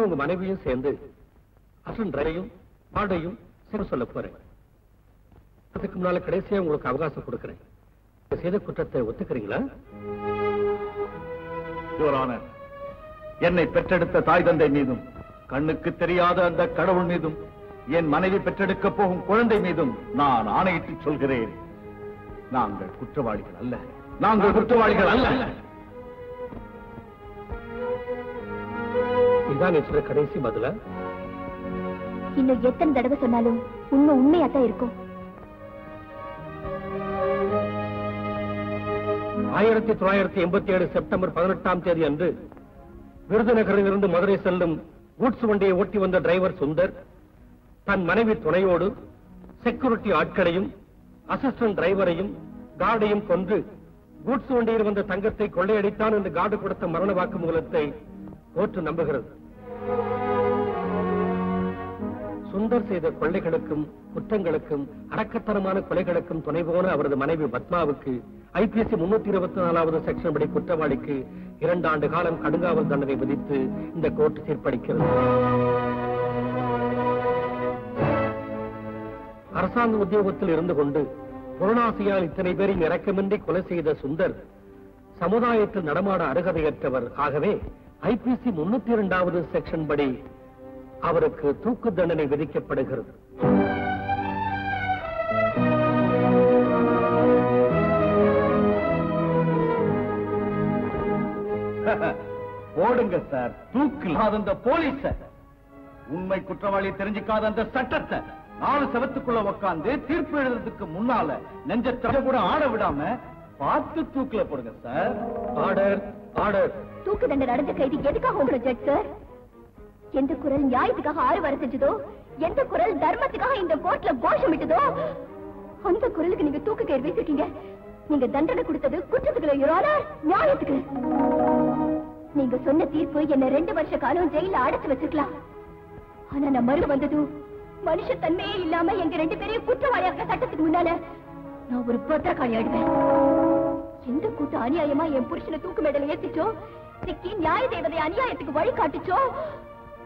உங்க மனைவியும் சேர்ந்து அசன் டிரைவரையும் பாடையும் சொல்ல போறேன். அதுக்கு முன்னால கடைசியா உங்களுக்கு அவகாசம் கொடுக்கிறேன். செய்த குற்றத்தை ஒத்துக்கிறீங்களா? என்னை பெற்றெடுத்த தாய் தந்தை மீதும் கண்ணுக்கு தெரியாத அந்த கடவுள் மீதும் என் மனைவி பெற்றெடுக்க போகும் குழந்தை மீதும் நான் ஆணையிட்டு சொல்கிறேன், நாங்கள் குற்றவாளிகள் அல்ல, நாங்கள் குற்றவாளிகள் அல்ல. இதான் சொல்ற கடைசி பதிலா? இன்னும் எத்தனை தடவை சொன்னாலும் உண்மை உண்மையாத்தான் இருக்கும். 1987 செப்டம்பர் 18ஆம் தேதி அன்று விருதுநகரில் இருந்து மதுரை செல்லும் கூட்ஸ் வண்டியை ஓட்டி வந்த டிரைவர் சுந்தர் தன் மனைவி துணையோடு செக்யூரிட்டி ஆட்களையும் அசிஸ்டன்ட் டிரைவரையும் கார்டையும் கொன்று கூட்ஸ் வண்டியில் வந்த தங்கத்தை கொள்ளையடித்தான் என்று கார்டு கொடுத்த மரண வாக்குமூலத்தை கோர்ட்டு நம்புகிறது. சுந்தர் செய்த கொள்ளைகளுக்கும் குற்றங்களுக்கும் அடக்கத்தனமான கொலைகளுக்கும் துணை போன அவரது மனைவி பத்மாவுக்கு IPC 324வது செக்ஷன் படி குற்றவாளிக்கு 2 ஆண்டு காலம் கடுங்காவல் தண்டனை விதித்து இந்த கோர்ட் தீர்ப்பளிக்கிறது. அரசாங்க உத்தியோகத்தில் இருந்து கொண்டு பொருளாசையால் இத்தனை பேரின் இரக்கமின்றி கொலை செய்த சுந்தர் சமுதாயத்தில் நடமாட அருகதையற்றவர். ஆகவே IPC 302வது செக்ஷன் படி அவருக்கு தூக்கு தண்டனை விதிக்கப்படுகிறது. போடுங்க சார், தூக்கில் அந்த போலீஸ, உண்மை குற்றவாளி தெரிஞ்சுக்காத அந்த சட்டத்தை 4 செவத்துக்குள்ள உட்கார்ந்து தீர்ப்பு எழுதுறதுக்கு முன்னால நெஞ்சத்தை கூட ஆட விடாம பார்த்து தூக்கில போடுங்க சார். Order, order. தூக்கு தண்டனை அடைஞ்ச கைதி எதுக்காக உங்களை ஜட்ஜ் சார்? எந்த குரல் நியாயத்துக்காக ஆறு வர செஞ்சதோ, எந்த குரல் தர்மத்துக்காக இந்த கோர்ட்ல கோஷமிட்டதோ, அந்த குரலுக்கு நீங்க தூக்கு கயிறு வைத்திருக்கீங்க. நீங்க தண்டனை கொடுத்தது குற்றத்துக்கு யுவர் நியாயத்துக்கு. நீங்க சொன்ன தீர்ப்பு என்ன 2 வருஷ காலம் ஜெயில அடைச்சு வச்சிருக்கலாம். ஆனா நான் மறு வந்தது மனுஷ தன்மையே இல்லாம எங்க 2 பேரையும் குற்றவாளியாக்க சட்டத்துக்கு முன்னால நான் ஒரு பத்திரக்காளி ஆடுவேன். எந்த கூட்டம் அநியாயமா என் புருஷனை தூக்கு மேடல ஏத்திச்சோ, சிக்கி நியாய தேவதை அநியாயத்துக்கு வழி காட்டுச்சோ,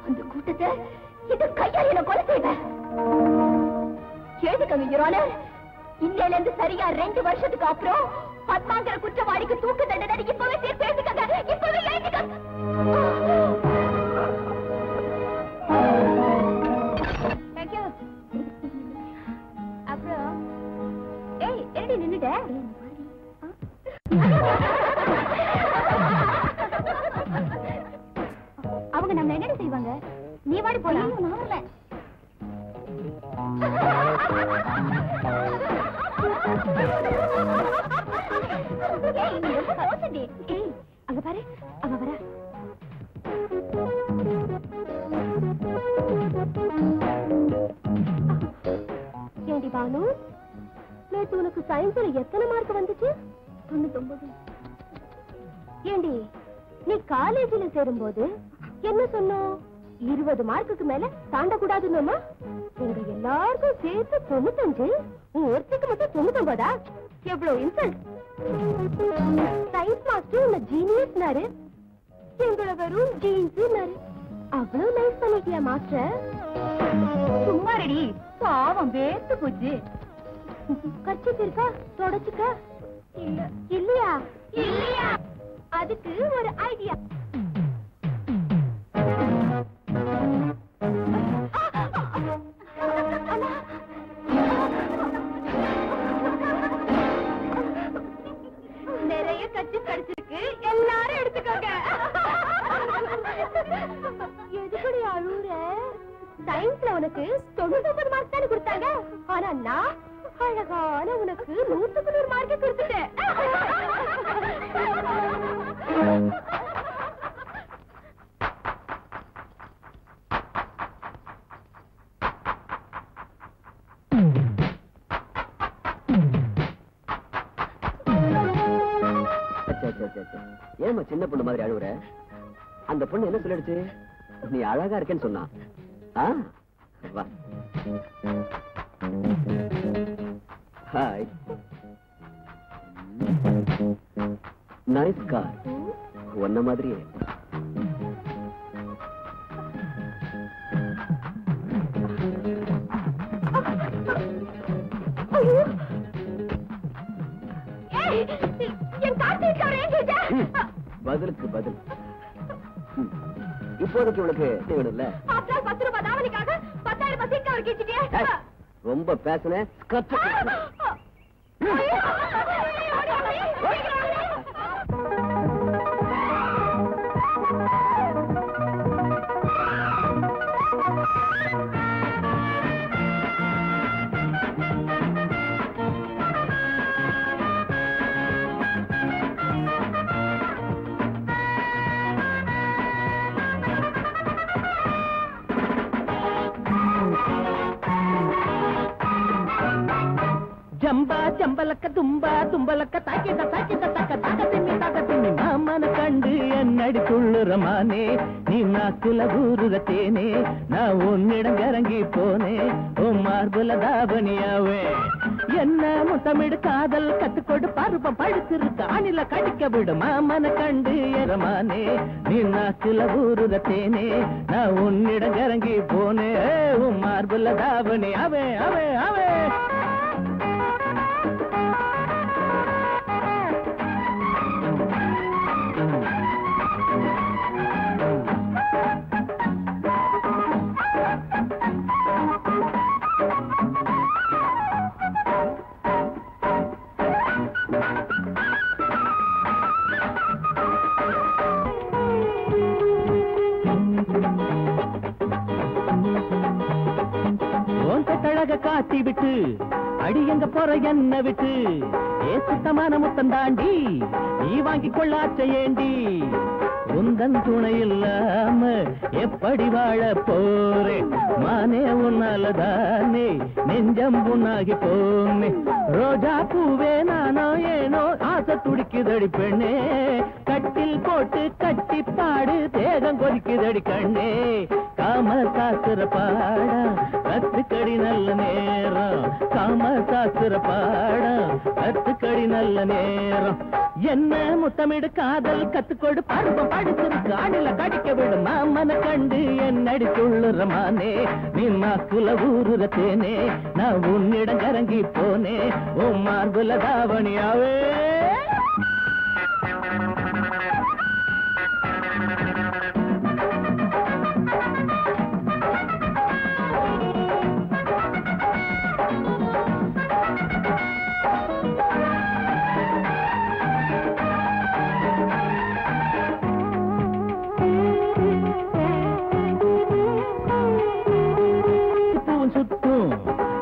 அந்த கூட்டத்தை இது கையால் என்ன கொலை செய்வேன். எழுதுக்கங்க யுவர் இன்னையில இருந்து சரியா 2 வருஷத்துக்கு அப்புறம் பத்மாங்கிற குற்றவாளிக்கு தூக்கு தண்டனை இப்பவே தீர்ப்பு எழுதுக்கங்க. இப்பவே எழுதுக்கங்க. அப்புறம் ஏய் என்னடி நின்னுட்ட? அவங்க நம்ம என்ன செய்வாங்க? நீ வாடி போலாம். நான் வரல. அங்க பாரு, அவ வர. ஏண்டி பானு, நேத்து உனக்கு சயின்ஸ்ல எத்தனை மார்க் வந்துச்சு? 99. ஏண்டி நீ காலேஜ்ல சேரும்போது என்ன சொன்னோம்? 20 மார்க்குக்கு மேல தாண்டக்கூடாதுன்னு. எங்க எல்லாருக்கும் சேர்த்து 95, ஒருத்திக்கு மட்டும் 99. எவ்வளவு இன்சல்ட். சயின்ஸ் மாஸ்டர் உன்னை ஜீனியஸ்னாரு, எங்களை வெறும் ஜீன்ஸ்னாரு. அவ்வளவு நைஸ் பண்ணிட்டியா மாஸ்டர்? சும்மா ரெடி, பாவம் வேர்த்து போச்சு. கர்ச்சீப் இருக்கா? தொடச்சுக்க. இல்ல. இல்லையா? இல்லையா? அதுக்கு ஒரு ஐடியா. நிறைய கட்சி கிடைச்சிருக்கு, எல்லாரும் எடுத்துக்கோங்க. எதுக்குடி அழுற? சயின்ஸ்ல உனக்கு 99 மார்க் தானே கொடுத்தாங்க. ஆனா நான் அழகான உனக்கு 100க்கு 100 மார்க் கொடுத்துட்டேன். ஏமா சின்ன பொண்ணு மாதிரி அழுவுற? அந்த பொண்ணு என்ன சொல்லிடுச்சு? நீ அழகா இருக்கேன்னு சொன்னா. வா. ஹாய். Nice car. ஒன்ன மாதிரியே. இப்போதைக்கு உனக்கு வேணும்ல. 10 ரூபாய் தாவணிக்காக 10,000 ரூபாய் சீக்கிரம் ஒரு கிச்சிட்டே. ரொம்ப பேசுன கத்து. ஜம்பா ஜம்பலக்க தும்பா தும்பலக்க தாக்கிட்ட தாக்கிட்ட தக்க தாக்க திம்மி மாமன கண்டு என்னடி துள்ளுறமானே நீ நாக்குல ஊறுற தேனே நான் உன்னிடம் இறங்கி போனே உன் மார்புல தாவணியாவே என்ன முத்தமிடு காதல் கத்துக்கொடு பருப்பம் படுத்திருக்கு ஆணில கடிக்க விடு மாமன கண்டு எரமானே நீ நாக்குல ஊறுற தேனே நான் உன்னிடம் இறங்கி போனே உன் மார்புல தாவணி அவே அவே அவே. காட்டி விட்டு அடி எங்க போற என்ன விட்டு சுத்தமான முத்தம் தாண்டி நீ வாங்கி கொள்ளாச்ச ஏண்டி உந்தன் துணை இல்லாம எப்படி வாழ போறேன் மானே உன்னாலதானே நெஞ்சம் புண்ணாகி போனே ரோஜா பூவே நானோ ஏனோ ஆசை துடிக்குதடி பெண்ணே கட்டில் போட்டு கட்டி பாடு தேகம் கொதிக்குதடி கண்ணே காம சாஸ்திர பாடம் கத்துக்கடி நல்ல நேரம் காம சாஸ்திர பாடம் கத்துக்கடி நல்ல நேரம் என்ன முத்தமிடு காதல் கத்துக்கொடு பருவம் படுத்திருக்கு ஆணில கடிக்க விடு மாமன கண்டு என்னடி துள்ளுறமானே நீ நாக்குல ஊறுற தேனே நான் உன்னிடம் இறங்கி போனே உன் மார்புல தாவணியாவே.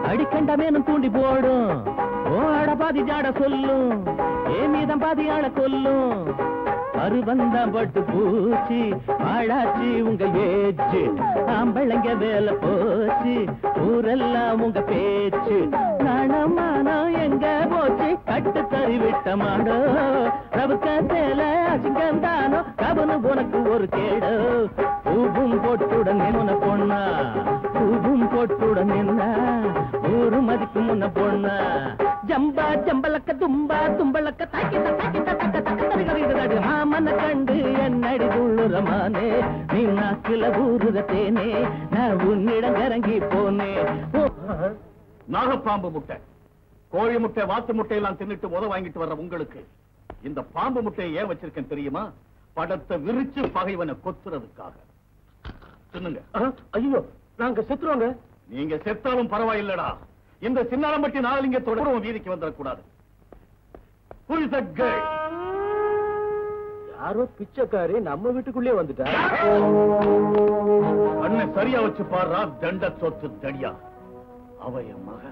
அடிக்கண்டமேனும் தூண்டி போடும் ஓட பாதி ஜாட சொல்லும் ஏ மீதம் பாதி ஆட கொல்லும் பருவந்தம் பட்டு பூச்சி ஆளாச்சி உங்க ஏச்சு ஆம்பளைங்க வேலை போச்சு ஊரெல்லாம் உங்க பேச்சு நாணமானம் எங்க போச்சு கட்டு தறி விட்ட மாடோ ரவுக்க சேல அசிங்கம் தானோ கவனு உனக்கு ஒரு கேடோ பூவும் போட்டுடன் முன்ன பொண்ணா பூவும் போட்டுடன் என்ன ஊரு மதிக்கு முன்ன பொண்ணா ஜம்பா ஜம்பலக்க தும்பா தும்பலக்க தாக்கிட்ட தாக்கிட்ட தக்க தக்க மாமன கண்டு என்னடி துள்ளுறமானே நீ நாக்குல ஊறுற தேனே நான் உன்னிடம் இறங்கி போனே. நாகப்பாம்பு முட்டை கோழி முட்டை வாத்து முட்டை எல்லாம் தின்னுட்டு உத வாங்கிட்டு வர்ற உங்களுக்கு இந்த பாம்பு முட்டையை ஏன் வச்சிருக்கேன் தெரியுமா? படத்தை விரிச்சு பகைவனை கொத்துறதுக்காக. தின்னுங்க. ஐயோ நாங்க செத்துருவாங்க. நீங்க செத்தாலும் பரவாயில்லடா, இந்த சின்னாலம்பட்டி நாளிங்க தொடரும் வீதிக்கு வந்துடக்கூடாது. யாரோ பிச்சைக்காரி நம்ம வீட்டுக்குள்ளே வந்துட்டா. அண்ணை சரியா வச்சு பாடுறா தண்ட சொத்து தடியா. அவ என் மக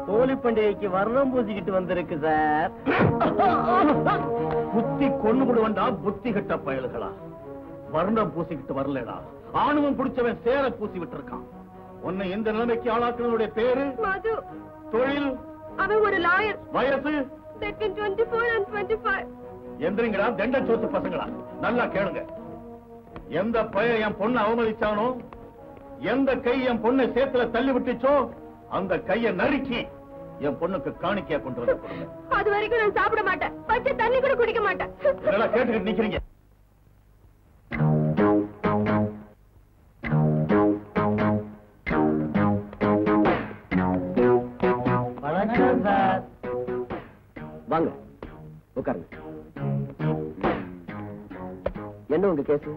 ஹோலி பண்டிகைக்கு வர்ணம் பூசிக்கிட்டு வந்திருக்கு சார். புத்தி கொண்டு விடுவண்டா புத்தி கட்ட பயல்களா. வர்ணம் பூசிக்கிட்டு வரலடா, ஆணுவம் பிடிச்சவன் சேர பூசி விட்டு இருக்கான். உன்னை எந்த நிலைமைக்கு ஆளாக்குனதுடைய பேரு மது. தொழில் அவன் ஒரு லாயர். வயசு 24 and 25. எந்திரிங்களா தண்ட சொத்து பசங்களா, நல்லா கேளுங்க. எந்த பையன் என் பொண்ணை அவமதிச்சானோ, எந்த கை என் பொண்ணை சேத்துல தள்ளி விட்டுச்சோ, அந்த கையை நறுக்கி என் பொண்ணுக்கு காணிக்கையா கொண்டு வந்து கொடுங்க. அது வரைக்கும் நான் சாப்பிட மாட்டேன், பச்சை தண்ணி கூட குடிக்க மாட்டேன். இதெல்லாம் கேட்டுக்கிட்டு நிக்கிறீங்க. வாங்க உட்காருங்க. என்ன உங்க கேஸ்?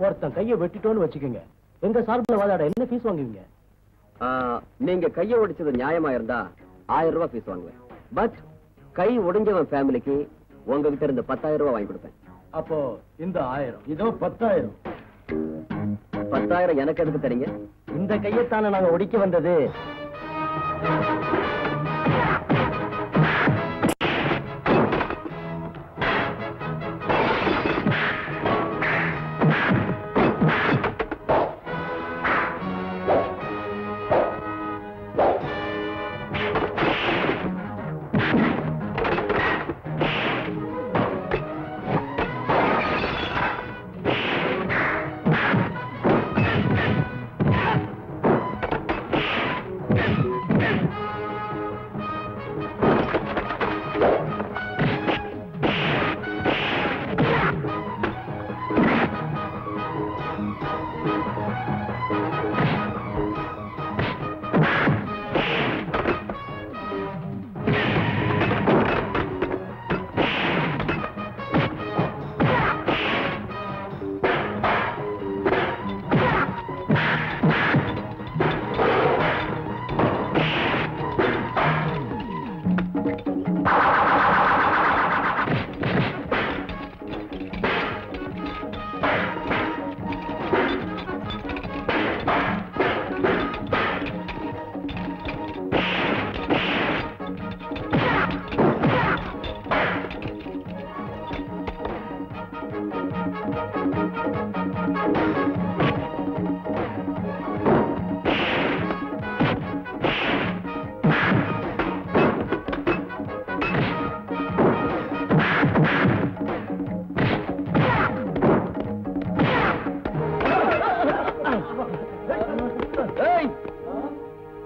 ஒருத்தன் கையை வெட்டிட்டோன்னு வச்சுக்கோங்க, எங்க சார்பில் வாதாட என்ன ஃபீஸ் வாங்குவீங்க? நீங்க கையை ஒடிச்சது நியாயமா இருந்தா 1000 ரூபாய் ஃபீஸ் வாங்குவேன். பட் கை ஒடிஞ்சவன் ஃபேமிலிக்கு உங்ககிட்ட இருந்து 10,000 ரூபாய் வாங்கி கொடுப்பேன். அப்போ இந்த 1000 இதோ 10,000. 10,000 எனக்கு எதுக்கு தரீங்க? இந்த கையத்தான நாங்க ஒடிக்க வந்தது.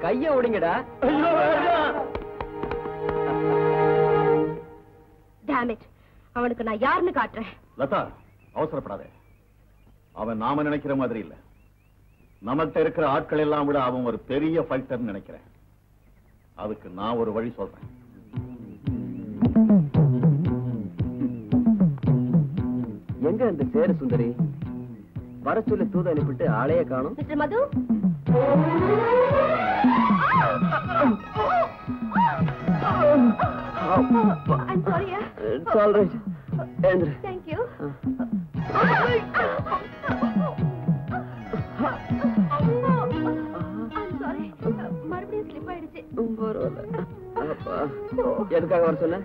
கைய ஒடிங்கடா. Damn it. அவனுக்கு நான் யாருன்னு காட்டுறேன். லதா, அவசரப்படாதே. அவன் நாம நினைக்கிற மாதிரி இல்ல. நமக்கு இருக்கிற ஆட்கள் எல்லாம் விட அவன் ஒரு பெரிய ஃபைட்டர் நினைக்கிறேன். அதுக்கு நான் ஒரு வழி சொல்றேன். எங்க அந்த சேர சுந்தரி? வர சொல்லி தூத அனுப்பிட்டு ஆளைய காணும். Mister Madhu, I'm sorry. It's all right. Andrew. Thank you. I'm sorry. மறுபடியும் ஸ்லிப் ஆயிடுச்சு. எதுக்காக வர சொன்ன?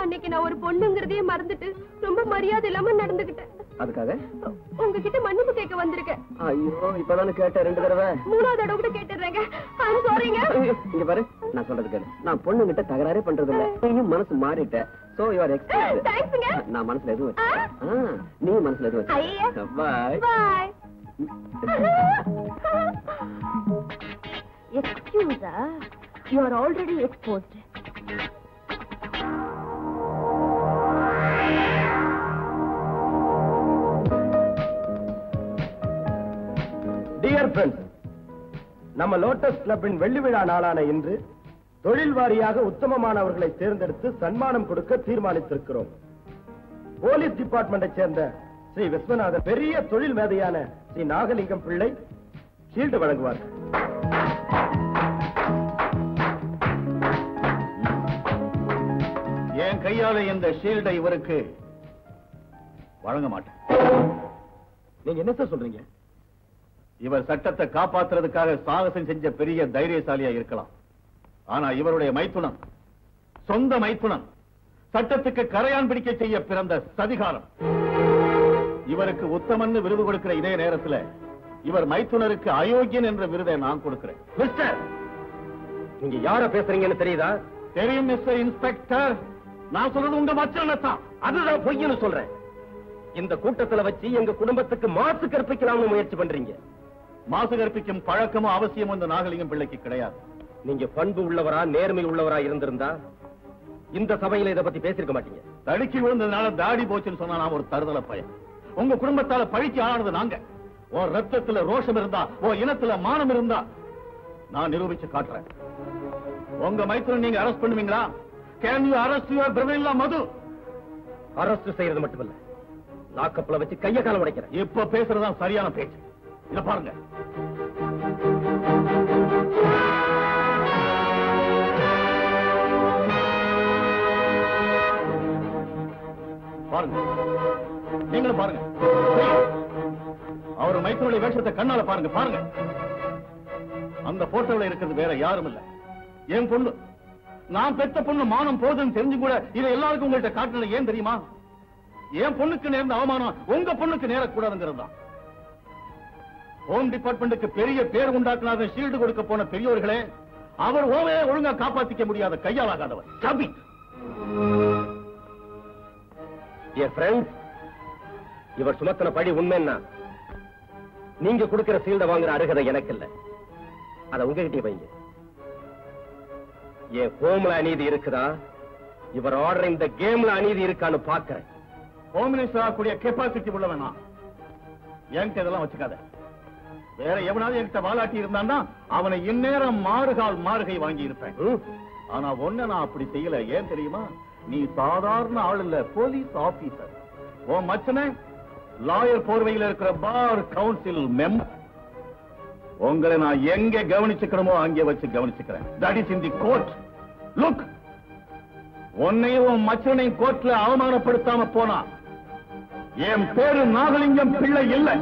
அன்னைக்கு நான் ஒரு பொண்ணுங்கிறதையே மறந்துட்டு ரொம்ப மரியாதை இல்லாம நடந்துகிட்டேன். அதுக்காக உங்ககிட்ட மன்னிப்பு கேட்க வந்திருக்கேன். ஐயோ, இப்பதானே கேட்டேன் 2 தடவை. 3வது தடவை கூட கேட்டுறேங்க. I'm sorryங்க. இங்க பாரு, நான் சொல்றது கேளு. நான் பொண்ணுகிட்ட தகராறே பண்றது இல்ல. நீயும் மனசு மாறிட்ட. So you are excused. தேங்க்ஸ்ங்க. நான் மனசுல எதுவும் வச்சேன். நீ மனசுல எதுவும் வச்சேன். Bye. Bye. Excuse, you are already exposed. Dear friends, நம்ம லோட்டஸ் கிளப்பின் வெள்ளி விழா நாளான இன்று தொழில் வாரியாக உத்தமமானவர்களை தேர்ந்தெடுத்து சன்மானம் கொடுக்க தீர்மானித்திருக்கிறோம். போலீஸ் டிபார்ட்மெண்டை சேர்ந்த ஸ்ரீ விஸ்வநாதன், பெரிய தொழில் மேதையான ஸ்ரீ நாகலிங்கம் பிள்ளை ஷீல்டு வழங்குவார்கள். என் கையால இந்த ஷீல்டை இவருக்கு வழங்க மாட்டேன். நீங்க என்ன சார் சொல்றீங்க? இவர் சட்டத்தை காப்பாற்றுறதுக்காக சாகசம் செஞ்ச பெரிய தைரியசாலியா இருக்கலாம். ஆனா இவருடைய மைத்துனம், சொந்த மைத்துனம், சட்டத்துக்கு கரையான் பிடிக்க செய்ய பிறந்த சதிகாரம். இவருக்கு உத்தமன்னு விருது கொடுக்கிற இதே நேரத்தில் இவர் மைத்துனருக்கு அயோக்கியன் என்ற விருதை நான் கொடுக்கிறேன். மிஸ்டர், நீங்க யார பேசுறீங்கன்னு தெரியுதா? தெரியும் மிஸ்டர் இன்ஸ்பெக்டர். நான் சொல்றது உங்க மச்சனத்தான். அதுதான் பொய்ன்னு சொல்றேன். இந்த கூட்டத்துல வச்சு எங்க குடும்பத்துக்கு மாசு கற்பிக்கலாம்னு முயற்சி பண்றீங்க. மாசு கற்பிக்கும் பழக்கமும் அவசியமும் இந்த நாகலிங்கம் பிள்ளைக்கு கிடையாது. நீங்க பண்பு உள்ளவரா, நேர்மை உள்ளவரா இருந்திருந்தா இந்த சபையில இதை பத்தி பேசிருக்க மாட்டீங்க. தடுக்கி விழுந்ததுனால தாடி போச்சுன்னு சொன்னா நான் ஒரு தருதல பையன். உங்க குடும்பத்தால பழிக்கு ஆனது நாங்க. உன் ரத்தத்துல ரோஷம் இருந்தா, உன் இனத்துல மானம் இருந்தா நான் நிரூபிச்சு காட்டுறேன். உங்க மைத்துனன் நீங்க அரெஸ்ட் பண்ணுவீங்களா? Can you arrest your brother-in-law Madhu? Arrest செய்யறது மட்டுமல்ல, லாக்கப்ல வச்சு கைய காலம் உடைக்கிறேன். இப்ப பேசுறதுதான் சரியான பேச்சு. இத பாருங்க. பாருங்க, நீங்களும் பாருங்க. அவர் மைத்திரோட வேஷத்தை கண்ணால பாருங்க. பாருங்க, அந்த போட்டோல இருக்கிறது வேற யாரும் இல்ல, என் பொண்ணு. நான் பெத்த பொண்ணு மானம் போதுன்னு தெரிஞ்சு கூட இதை எல்லாருக்கும் உங்கள்கிட்ட காட்டுறது ஏன் தெரியுமா? என் பொண்ணுக்கு நேர்ந்த அவமானம் உங்க பொண்ணுக்கு நேரக்கூடாதுங்கிறது தான். ஹோம் டிபார்ட்மெண்ட்டுக்கு பெரிய பேர் உண்டாக்குனாத ஷீல்டு கொடுக்க போன பெரியவர்களே, அவர் ஓவையே ஒழுங்கா காப்பாத்திக்க முடியாத கையாளாகாதவர். சாபி இவர் சுமத்தின படி உண்மைன்னா நீங்க கொடுக்கிற சீல்ட வாங்குற அருகதை எனக்கு இல்ல. அத உங்ககிட்டே வைங்க. என் ஹோம்ல அநீதி இருக்குதா, இவர் ஆர்டர் இந்த கேம்ல அநீதி இருக்கான்னு பாக்குறேன். ஹோம் மினிஸ்டர் ஆகக்கூடிய கெப்பாசிட்டி உள்ளவனா என்கிட்ட இதெல்லாம் வச்சுக்காத. வேற எவனாவது என்கிட்ட வாலாட்டி இருந்தான்னா அவனை இந்நேரம் மாறுகை வாங்கி இருப்பேன். ஆனா ஒண்ணு நான் அப்படி செய்யல. ஏன் தெரியுமா? நீ சாதாரண ஆள் இல்ல, போலீஸ் ஆபீசர். உன் மச்சனை லாயர் போர்வையில் இருக்கிற பார் கவுன்சில் மெம்பர். உங்களை நான் எங்க கவனிச்சுக்கணுமோ அங்கே வச்சு கவனிச்சுக்கிறேன். That is in the court. Look, உன்னையும் மச்சனையும் கோர்ட்ல அவமானப்படுத்தாம போனா என் பேரு நாகலிங்கம் பிள்ளை இல்லை.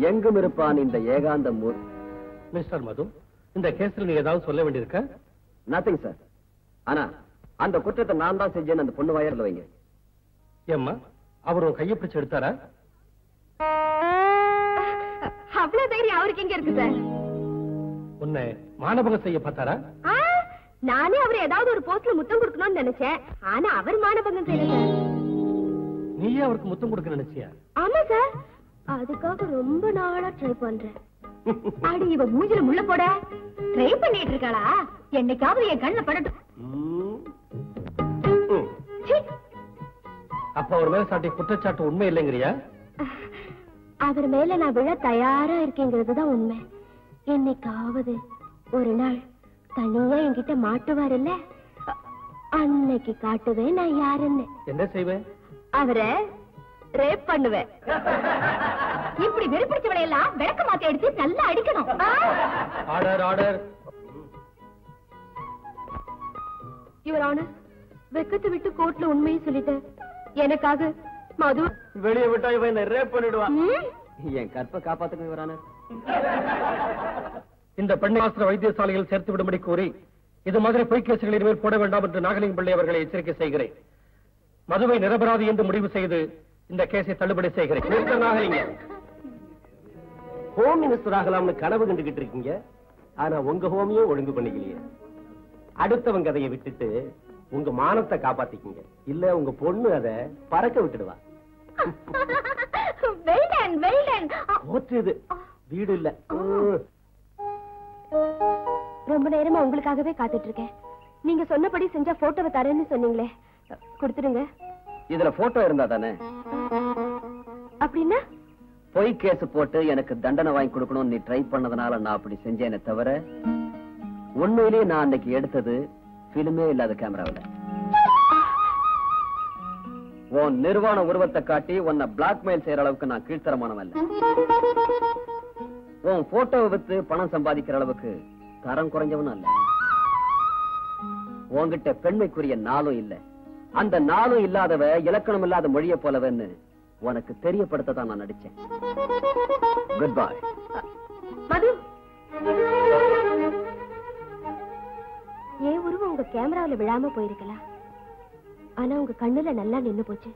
எங்கும் இருப்பான் இந்த ஏகாந்த மூர். மிஸ்டர் மது, இந்த கேஸ்ல நீ ஏதாவது சொல்ல வேண்டியிருக்க? Nothing sir. ஆனா அந்த குற்றத்தை நான் தான் செஞ்சேன்னு அந்த பொண்ணு வாயர்ல வைங்க. ஏம்மா, அவர் உன் கையை பிடிச்சு எடுத்தாரா? அவ்வளவு தைரியம் அவருக்கு எங்க இருக்கு சார்? உன்னை மானபங்கம் செய்ய பார்த்தாரா? நானே அவர் ஏதாவது ஒரு போஸ்ட்ல முத்தம் கொடுக்கணும்னு நினைச்சேன். ஆனா அவர் மானபங்கம் செய்யல. நீயே அவருக்கு முத்தம் கொடுக்க நினைச்சியா? ஆமா சார், அதுக்காக ரொம்ப நாளா ட்ரை பண்றேன். அடி இவ மூஞ்சில முள்ள போட ட்ரை பண்ணிட்டு இருக்காளா? என்னைக்காவது என் கண்ணுல படட்டும். அப்ப அவர் மேல சாட்டி குற்றச்சாட்டு உண்மை இல்லைங்கிறியா? அவர் மேல நான் விழ தயாரா இருக்கேங்கிறதுதான் உண்மை. என்னைக்காவது ஒரு நாள் தனியா என்கிட்ட மாட்டுவார் இல்ல, அன்னைக்கு காட்டுவேன் நான் யாருன்னு. என்ன செய்வேன்? அவரை ரேப் பண்ணுவேன். இப்படி வெறுப்பிடிச்சவளை எல்லாம் விளக்க மாத்தி எடுத்து நல்லா அடிக்கணும். Order order. யுவர் ஆனர், வெக்கத்தை விட்டு கோர்ட்ல உண்மையை சொல்லிட்டேன். எனக்காக மது வெளியே விட்டா இவன் என்ன ரேப் பண்ணிடுவான். என் கற்பை காப்பாத்துங்க யுவர் ஆனர். இந்த பெண்ணாஸ்திர வைத்தியசாலையில் சேர்த்து விடும்படி கூறி இது மாதிரி பொய் கேசுகளின் மேல் போட வேண்டாம் என்று நாகலிங்கம் பிள்ளை அவர்களை எச்சரிக்கை செய்கிறேன். மதுவை நிரபராதி என்று முடிவு செய்து இந்த கேஸை தள்ளுபடி செய்கிறேன். மிஸ்டர் நாகலிங்கம், ஹோம் மினிஸ்டர் ஆகலாம்னு கனவு கண்டுகிட்டு இருக்கீங்க. ஆனா உங்க ஹோமியும் ஒழுங்கு பண்ணிக்கலையே. அடுத்தவங்க கதையை விட்டுட்டு உங்க மானத்தை காப்பாத்திக்கீங்க. இல்ல உங்க பொண்ணு அதை பறக்க விட்டுடுவா. இது வீடு இல்ல. ரொம்ப நேரமா உங்களுக்காகவே காத்துட்டு இருக்கேன். நீங்க சொன்னபடி செஞ்சா போட்டோவை தரேன்னு சொன்னீங்களே, கொடுத்துருங்க. இதுல போட்டோ இருந்தா தானே? அப்படின்னா பொய் கேஸ் போட்டு எனக்கு தண்டனை வாங்கி கொடுக்கணும்னு நீ ட்ரை பண்ணதுனால நான் அப்படி செஞ்சேனே தவிர உண்மையிலேயே நான் அன்னைக்கு எடுத்தது பிலிமே இல்லாத கேமராவில். உன் நிர்வாண உருவத்தை காட்டி உன்னை பிளாக்மெயில் செய்யற அளவுக்கு நான் கீழ்த்தரமானவன் இல்ல. உன் போட்டோவை வித்து பணம் சம்பாதிக்கிற அளவுக்கு தரம் குறைஞ்சவனும் அல்ல. உன்கிட்ட பெண்மைக்குரிய நாளும் இல்ல. அந்த நாளும் இல்லாதவ இலக்கணம் இல்லாத மொழியை போலவன்னு உனக்கு தெரியப்படுத்ததான் நான் நடிச்சேன். Good bye. மது, ஏன் உருவம் உங்க கேமராவில விழாம போயிருக்கலாம். ஆனா உங்க கண்ணுல நல்லா நின்னு போச்சு.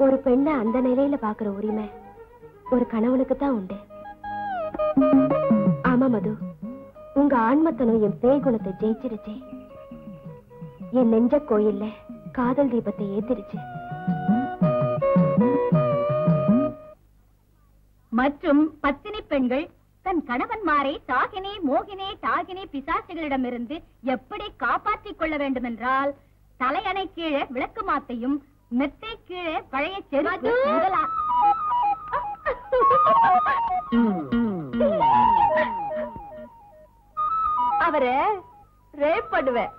ஒரு பெண்ணை அந்த நிலையில பாக்குற உரிமை ஒரு கணவனுக்கு தான் உண்டு. ஆமா மது, உங்க ஆன்மத்தனம் என் பேய் குணத்தை ஜெயிச்சிருச்சு. என் நெஞ்ச கோயில்ல காதல் தீபத்தை ஏத்திருச்சு. மற்றும் பத்தினி பெண்கள் தன் கணவன்மாரை தாகினி மோகினி டாகினி பிசாசுகளிடமிருந்து எப்படி காப்பாற்றிக் கொள்ள வேண்டும் என்றால் தலையணை கீழே விளக்கு மாத்தையும் மெத்தை கீழே பழைய செருப்பு முதலா அவரை ரேப் பண்ணுவேன்.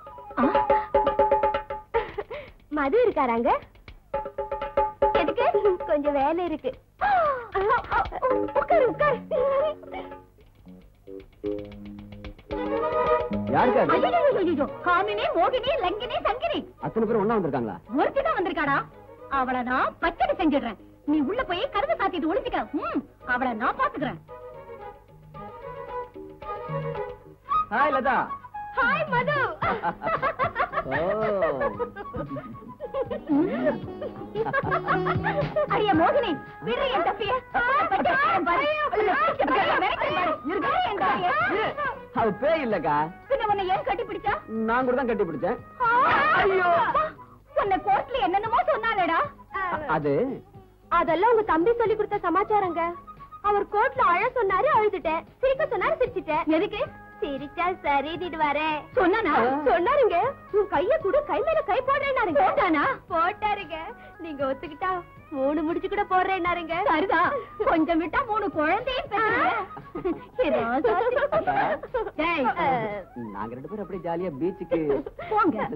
மது இருக்காராங்க? எதுக்கு? கொஞ்சம் வேலை இருக்கு. உட்காரு உட்காரு. காமினி மோகினி லங்கினி சங்கினி அத்தனை பேர் ஒண்ணா வந்திருக்காங்களா? ஒருத்திதான் வந்திருக்காடா. அவளை நான் பச்சடி செஞ்சிடுறேன். நீ உள்ள போய் கருத சாத்திட்டு ஒளிச்சுக்க. அவளை நான் பாத்துக்கிறேன். ஹாய் லதா. ஹாய் மது. அடிய மோகினி விடு என் தப்பிய. அது பேய் இல்லக்கா. பின்ன உன்னை ஏன் கட்டி பிடிச்சா? நான் கூட தான் கட்டி பிடிச்சேன். ஐயோ உன்னை கோர்ட்ல என்னென்னமோ சொன்னாலேடா. அதெல்லாம் உங்க தம்பி சொல்லி கொடுத்த சமாச்சாரங்க. அவர் கோர்ட்ல அழ சொன்னாரு, அழுதுட்டேன். சிரிக்க சொன்னாரு, சிரிச்சிட்டேன். எதுக்கு? சிரிச்சா சரிதிட்டு வரேன் சொன்னானா? சொன்னாருங்க. உன் கைய கூட கை மேல கை போடுறேன்னாருங்க. போட்டாருங்க. நீங்க ஒத்துக்கிட்டா 3 முடிச்சு கூட போடுறேன்னாருங்க. சரிதான். கொஞ்சம் விட்டா 3 குழந்தையும் நாங்க 2 பேரும் அப்படியே ஜாலியா பீச்சுக்கு போங்க.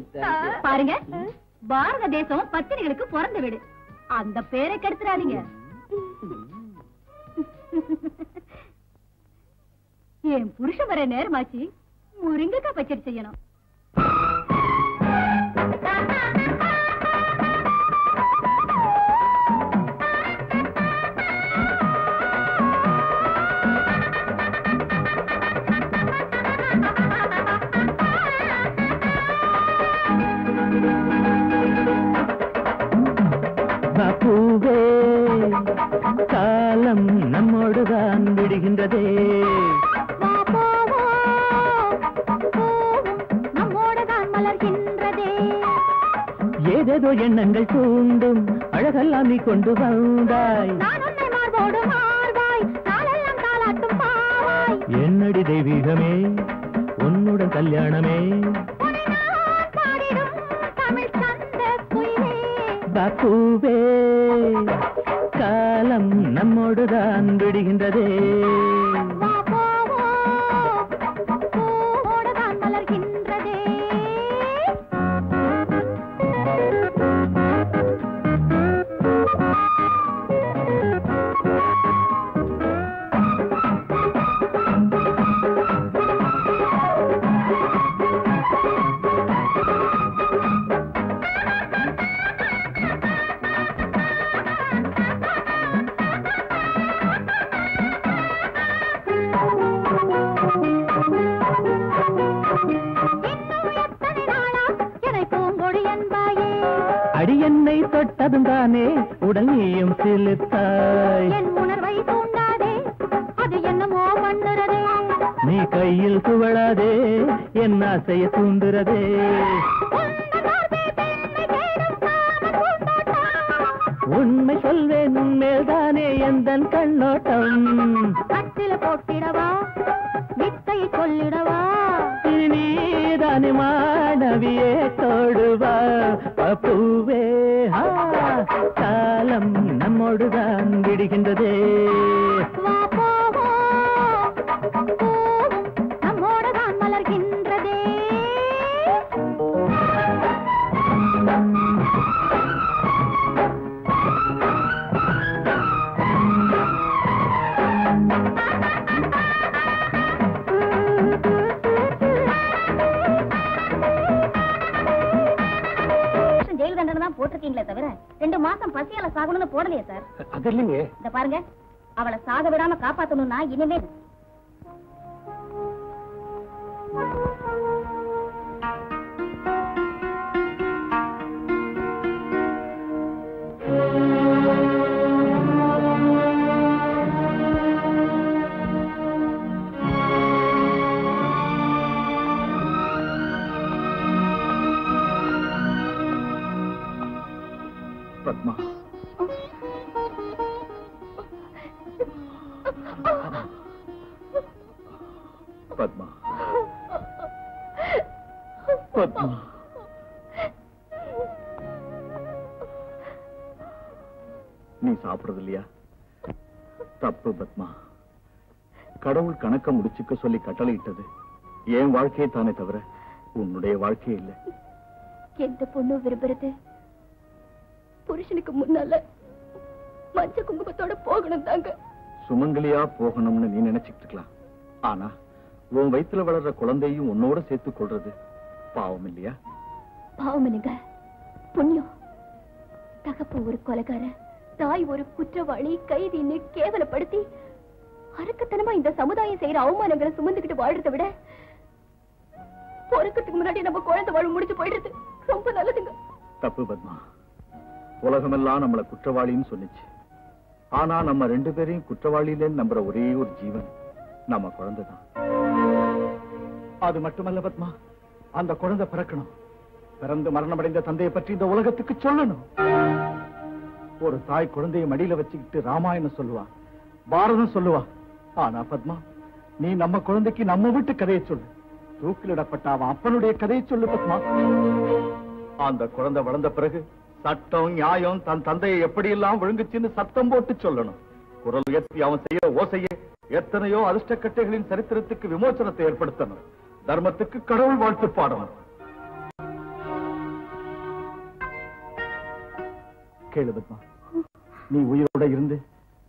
பாருங்க, பாரத தேசம் பத்திரிகளுக்கு பிறந்த வீடு. அந்த பேரை கெடுத்துறாதீங்க. என் புருஷன் வர நேரமாச்சு. முருங்கைக்காய் பச்சடி செய்யணும். பூவே காலம் நம்மோடுதான் விடுகின்றதே. ஏதேதோ எண்ணங்கள் தூண்டும் அழகெல்லாம் நீ கொண்டு வந்தாய். என்னடி தெய்வீகமே உன்னுடன் கல்யாணமே. பூவே காலம் நம்மோடுதான் விடுகின்றதே. அடி என்னை தொட்டதும் தானே உடல் நீயும் சிலுத்தாய். என் உணர்வை தூண்டாதே, அது என்னமோ பண்ணுறதே. நீ கையில் துவளாதே, என் ஆசைய தூண்டுறதே. உண்மை சொல்வேன் உண்மையில்தானே எந்தன் கண்ணோட்டம். கட்டில போட்டிடவா, வித்தை சொல்லிடவா. நீதானே மாணவியே தோடுவா. பூவே காலம் நம்மோடுதான் விடுகின்றதே. நம்மோடுதான் மலர்கின்றதே. ஜெயில் தண்டனை தான் போட்டிருக்கீங்களே தவிர 2 மாசம் பசியால சாகணும்னு போடலையே சார். அது இல்லைங்க. இத பாருங்க, அவளை சாக விடாம காப்பாத்தணும்னா இனிமே பத்மா, நீ சாப்பிடுறது இல்லையா? தப்பு பத்மா. கடவுள் கணக்க முடிச்சுக்க சொல்லி கட்டளையிட்டது என் வாழ்க்கையை தானே தவிர உன்னுடைய வாழ்க்கையே இல்லை. எந்த பொண்ணு விரும்புறது புருஷனுக்கு முன்னால மஞ்ச குங்குமத்தோட போகணும் தாங்க. சுமங்கலியா போகணும்னு நீ நினைச்சுக்கிட்டு இருக்கலாம். ஆனா உன் வயித்துல வளர்ற குழந்தையும் உன்னோட சேர்த்து கொள்றது பாவம் இல்லையா? பாவம் இல்லைங்க, புண்ணியம். தகப்ப ஒரு கொலைகார, தாய் ஒரு குற்றவாளி, கைதின்னு கேவலப்படுத்தி அரக்கத்தனமா இந்த சமுதாயம் செய்யற அவமானங்களை சுமந்துக்கிட்டு வாழ்றதை விட பொறுக்கிறதுக்கு முன்னாடி நம்ம குழந்தை வாழ்வு முடிச்சு போயிடுறது ரொம்ப நல்லதுங்க. தப்பு பத்மா. உலகமெல்லாம் நம்மள குற்றவாளின்னு சொன்னிச்சு. ஆனா நம்ம 2 பேரையும் குற்றவாளியிலேன்னு நம்புற ஒரே ஒரு ஜீவன் நம்ம குழந்தைதான். அது மட்டுமல்ல பத்மா, அந்த குழந்தை பிறக்கணும். பிறந்து மரணமடைந்த தந்தையை பற்றி இந்த உலகத்துக்கு சொல்லணும். ஒரு தாய் குழந்தையை மடியில வச்சுக்கிட்டு ராமாயணம் சொல்லுவா, பாரதம் சொல்லுவா. ஆனா பத்மா, நீ நம்ம குழந்தைக்கு நம்ம வீட்டு கதையை சொல்லு. தூக்கிலிடப்பட்ட அவன் அப்பனுடைய கதையை சொல்லு பத்மா. அந்த குழந்தை வளர்ந்த பிறகு சட்டம் நியாயம் தன் தந்தையை எப்படியெல்லாம் விழுங்குச்சுன்னு சத்தம் போட்டு சொல்லணும். குரல் உயர்த்தி அவன் செய்யற ஓசையே எத்தனையோ அதிர்ஷ்டக்கட்டைகளின் சரித்திரத்துக்கு விமோசனத்தை ஏற்படுத்தணும். தர்மத்துக்கு கடவுள் வாழ்த்து பாடணும். கேளு பத்மா, நீ உயிரோட இருந்து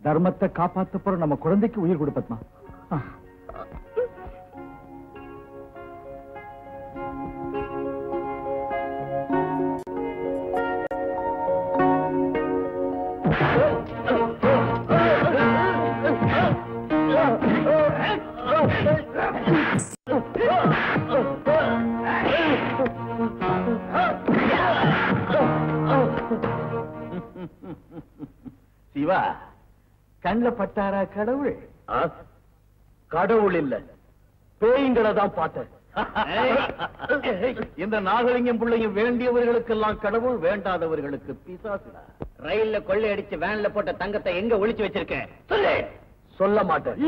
தர்மத்தை காப்பாத்த போற நம்ம குழந்தைக்கு உயிர் கொடு பத்மா. சிவா, கண்ல பட்டாரா கடவுள்? கடவுள் இல்ல, பேய்களை தான் பார்த்தேன். இந்த நாகலிங்கம் பிள்ளையும் வேண்டியவர்களுக்கெல்லாம் கடவுள், வேண்டாதவர்களுக்கு பிசாசுடா. ரயில்ல கொள்ளையடிச்சு வேன்ல போட்ட தங்கத்தை எங்க ஒளிச்சு வச்சிருக்க சொல்லு. சொல்ல மாட்டேன்.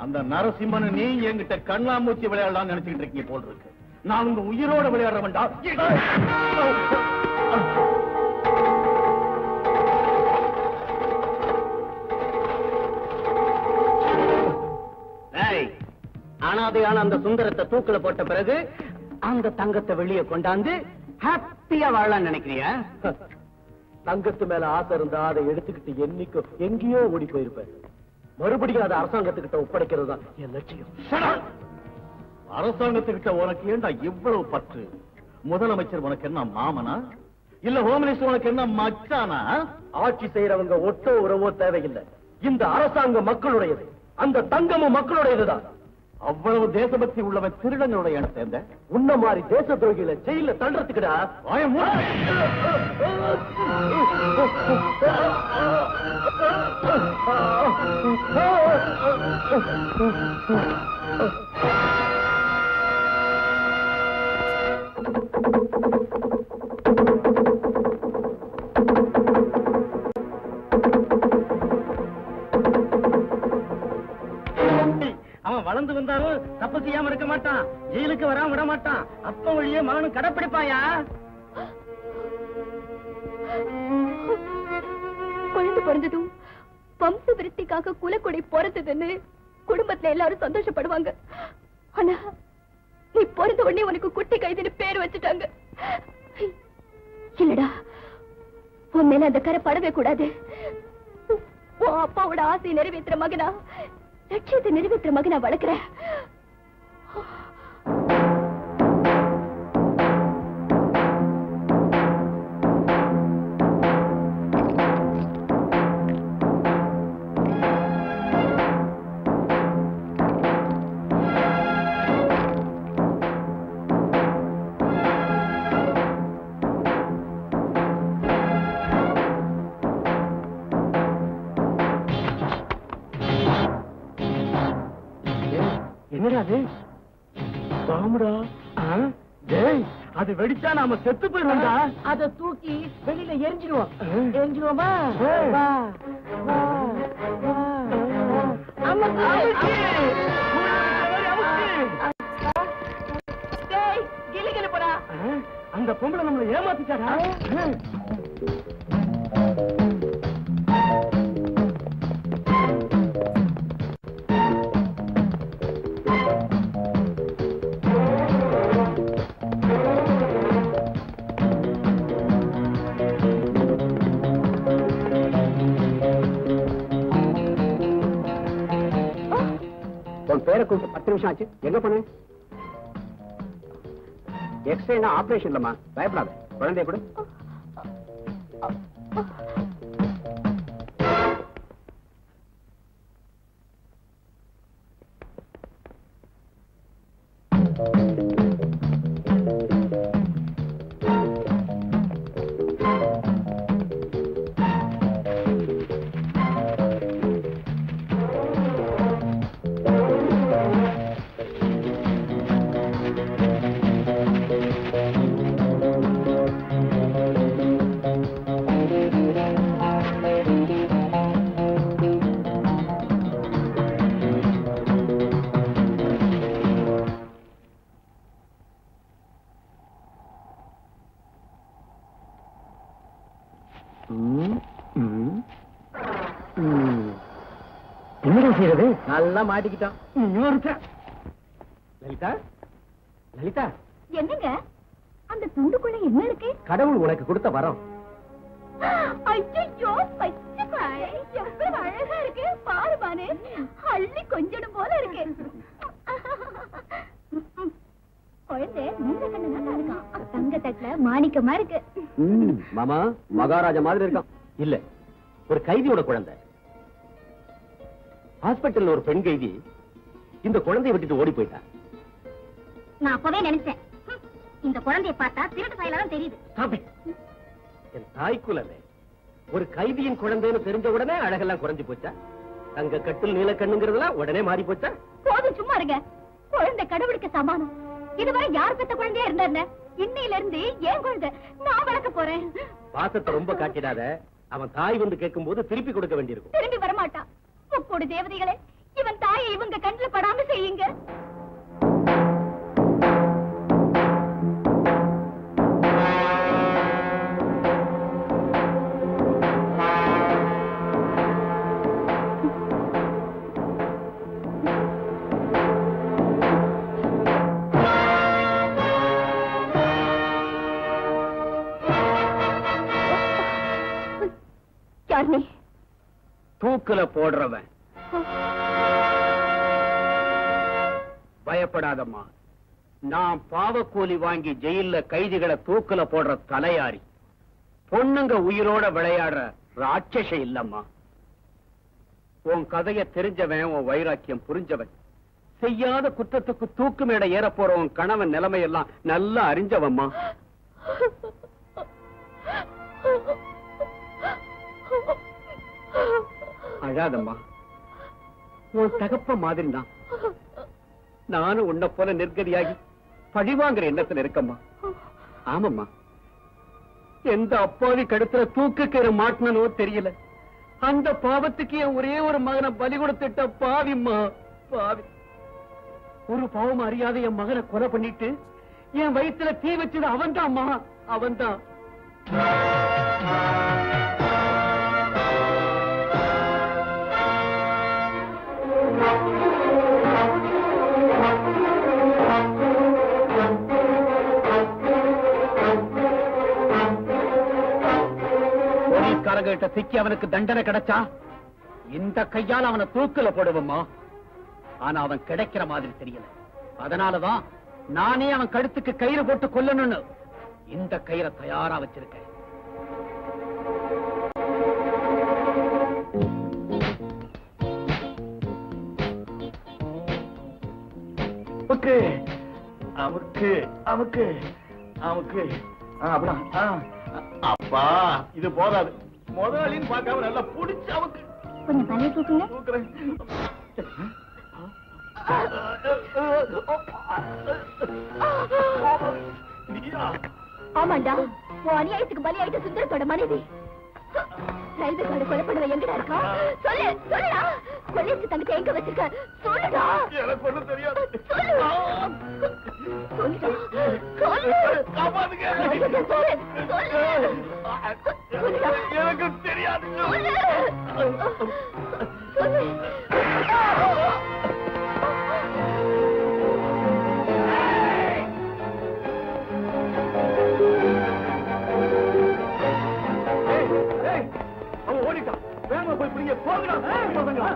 அந்த நரசிம்மன் நீ என்கிட்ட கண்ணாமூச்சி விளையாடலாம் நினைச்சுக்கிட்டு இருக்கீங்க போல் இருக்கு. நான் உங்க உயிரோட விளையாட வேண்டாம். அனாதையான அந்த சுந்தரத்தை தூக்கில போட்ட பிறகு அந்த தங்கத்தை வெளியே கொண்டாந்து ஹாப்பியா வாழலாம் நினைக்கிறியா? தங்கத்து மேல ஆசை இருந்தா அதை எடுத்துக்கிட்டு என்னைக்கோ எங்கேயோ ஓடி போயிருப்பேன். மறுபடியும் அதை அரசாங்கத்துக்கிட்ட ஒப்படைக்கிறது தான் என் லட்சியம். அரசாங்கத்துக்கிட்ட உனக்கு ஏண்டா இவ்வளவு பற்று? முதலமைச்சர் உனக்கு என்ன மாமனா? இல்ல ஹோம் மினிஸ்டர் உனக்கு என்ன மச்சானா? ஆட்சி செய்யறவங்க ஒட்டோ உறவோ தேவையில்லை. இந்த அரசாங்கம் மக்களுடையது, அந்த தங்கமும் மக்களுடையதுதான். அவ்வளவு தேசபக்தி உள்ளவன் திருடங்களுடைய இடம் சேர்ந்த உன்ன மாதிரி தேச துரோகிகளை ஜெயில தள்ளுறதுக்குடா. அவன் வளர்ந்து வந்தாலும் தப்பு செய்யாம இருக்க மாட்டான், ஜெயிலுக்கு வராம விட மாட்டான். அப்ப வழியே மகனும் கடைப்பிடிப்பாயா? குழந்தை பிறந்ததும் வம்ச விருத்திக்காக குலக்கொடி பிறந்ததுன்னு குடும்பத்துல எல்லாரும் சந்தோஷப்படுவாங்க. ஆனா நீ பிறந்த உடனே உனக்கு குட்டி கைதின்னு பேர் வச்சுட்டாங்க. இல்லடா, உன் மேல அந்த கரை படவே கூடாது. உன் அப்பாவோட ஆசையை நிறைவேற்றுற மகனா, லட்சியத்தை நிறைவேற்றுற மகனா வளர்க்கிற. அது வெடிச்சா நாம செத்து போயிருந்தா அதை தூக்கி வெளியில எரிஞ்சிடுவோம். எரிஞ்சிடுவோமா? அந்த பொம்பளை நம்மளை ஏமாத்திட்டாரா? உன் பேரை கூப்பிட்டு 10 நிமிஷம் ஆச்சு. எங்க போன? எக்ஸ்ரேனா ஆபரேஷன் இல்லம்மா, பயப்படாத. குழந்தைய கொடு. என்னடா செய்யறது? நல்லா மாட்டிக்கிட்டான். லலிதா, லலிதா, என்னங்க அந்த துண்டுக்குள்ள என்ன இருக்கு? கடவுள் உனக்கு கொடுத்த வரம். ஐயோ, பச்சைக்காய் எவ்வளவு அழகா இருக்கு பாரு பாரு. அள்ளி கொஞ்சம் போல இருக்கு. குழந்தை நீல கண்ணா இருக்கான். தங்க தட்டுல மாணிக்கமா இருக்கு. மாமா மகாராஜா மாதிரி இருக்கான். இல்ல, ஒரு கைதியோட குழந்தை. ஹாஸ்பிட்டல்ல ஒரு பெண் கைதி இந்த குழந்தையை விட்டுட்டு ஓடி போயிட்டா. நான் அப்பவே நினைச்சேன், இந்த குழந்தையை பார்த்தா திருட்டு பயலாம் தெரியுது. என் தாய்க்குலமே ஒரு கைதியின் குழந்தைன்னு தெரிஞ்ச உடனே அழகெல்லாம் குறைஞ்சு போச்சா? தங்க கட்டில் நீல கண்ணுங்கிறதுலாம் உடனே மாறி போச்சா? போதும், சும்மா இருங்க. குழந்தை கடவுளுக்கு சமானம். இதுவரை யார் பெத்த குழந்தையா இருந்தா இன்னையில இருந்து ஏன் குழந்தை நான் வளர்க்க போறேன். பாசத்தை ரொம்ப காட்டிடாத. அவன் தாய் வந்து கேட்கும் போது திருப்பி கொடுக்க வேண்டியிருக்கும். திரும்பி வரமாட்டான். முக்கோடி தேவதைகளே, இவன் தாயை இவங்க கண்ணுல படாம செய்யுங்க. யார் நீ? தூக்குல போடுறவன். பயப்படாதம்மா, நான் பாவக்கூலி வாங்கி ஜெயில கைதிகளை தூக்குல போடுற தலையாரி. பொண்ணுங்க உயிரோட விளையாடுற ராட்சச இல்லம்மா. உன் கதைய தெரிஞ்சவன், உன் வைராக்கியம் புரிஞ்சவன், செய்யாத குற்றத்துக்கு தூக்கு மேட ஏற போற உன் கணவன் நிலைமையெல்லாம் நல்லா அறிஞ்சவம்மா. அழாதம்மா, உன் தகப்ப மாதிரி தான் நானும் உன்னை போல நிர்கதியாகி பழிவாங்கிற எண்ணத்துல இருக்கம்மா. ஆமாம்மா, எந்த அப்பாவி கடுத்துல தூக்கு கயிறு மாட்டினோ தெரியல. அந்த பாவத்துக்கு என் ஒரே ஒரு மகனை பலி கொடுத்துட்ட பாவிம்மா, பாவி. ஒரு பாவம் அறியாத என் மகனை கொலை பண்ணிட்டு என் வயிற்றுல தீ வச்சது அவன்தான்மா, அவன்தான். போலீஸ்காரங்கிட்ட சிக்கி அவனுக்கு தண்டனை கிடைச்சா இந்த கையால் அவனை தூக்குல போடுவோமா. ஆனா அவன் கிடைக்கிற மாதிரி தெரியல. அதனாலதான் நானே அவன் கழுத்துக்கு கயிறு போட்டு கொல்லணும்னு இந்த கயிறை தயாரா வச்சிருக்கேன். அமுக்கு அமுக்கு அமுக்கு. அப்பா, இது போதாது. முதலின்னு பார்க்காம நல்லா புடிச்சு அமுக்கு. கொஞ்சம் தலையை தூக்குங்க. தூக்குறேன். ஆமாண்டா, உன் அநியாயத்துக்கு பலியாயிட்ட சுந்தரத்தோட மனைவி. ரயில்வே கார்டு கொலை பண்ணுவ எங்கடா இருக்கா? சொல்லு, சொல்லுடா. கொள்ளையத்து தங்கத்தை எங்க வச்சிருக்க சொல்லுடா. எனக்கு ஒண்ணும் தெரியாது. எனக்கு தெரியாது. அவன் ஓடிட்டான். வேகமா போய் பிடிங்க. போங்கடா பசங்களா.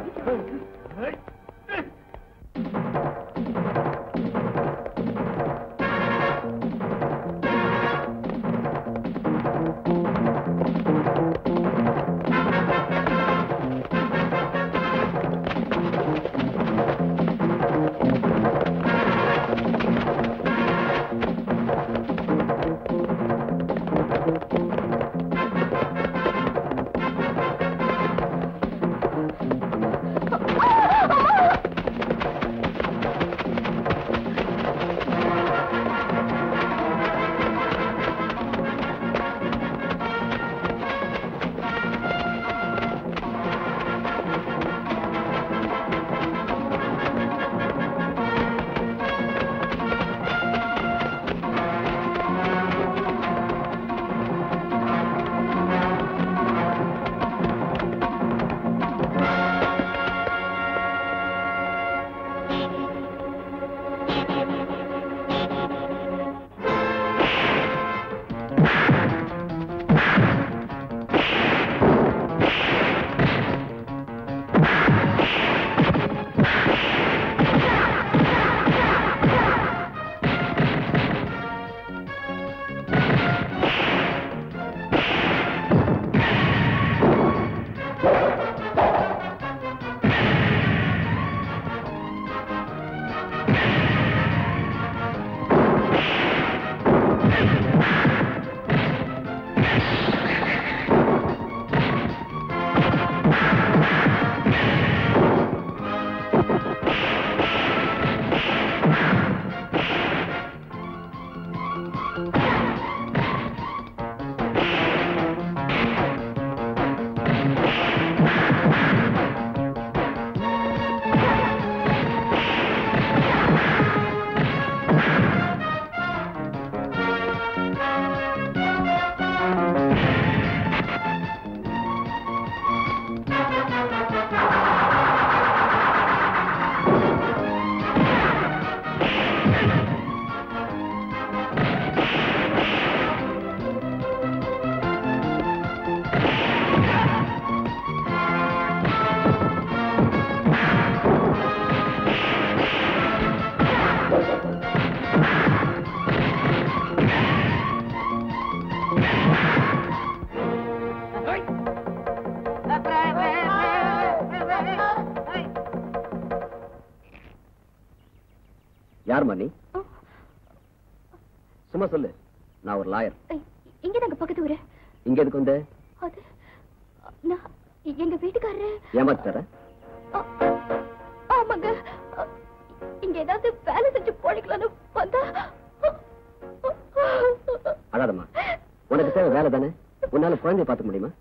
யார் மணி? சும்மா சொல்லு. நான் ஒரு லாயர். இங்க நாங்க பக்கத்து ஊரு. இங்க எதுக்கு வந்த? அது நான் எங்க வீட்டுக்காரரு ஏமாத்தார? ஆமாங்க. இங்க ஏதாவது வேலை செஞ்சு போடிக்கலாம்னு வந்தா. அழாதம்மா. உனக்கு தேவை வேலை தானே. உன்னால குழந்தைய பார்த்துக்க முடியுமா?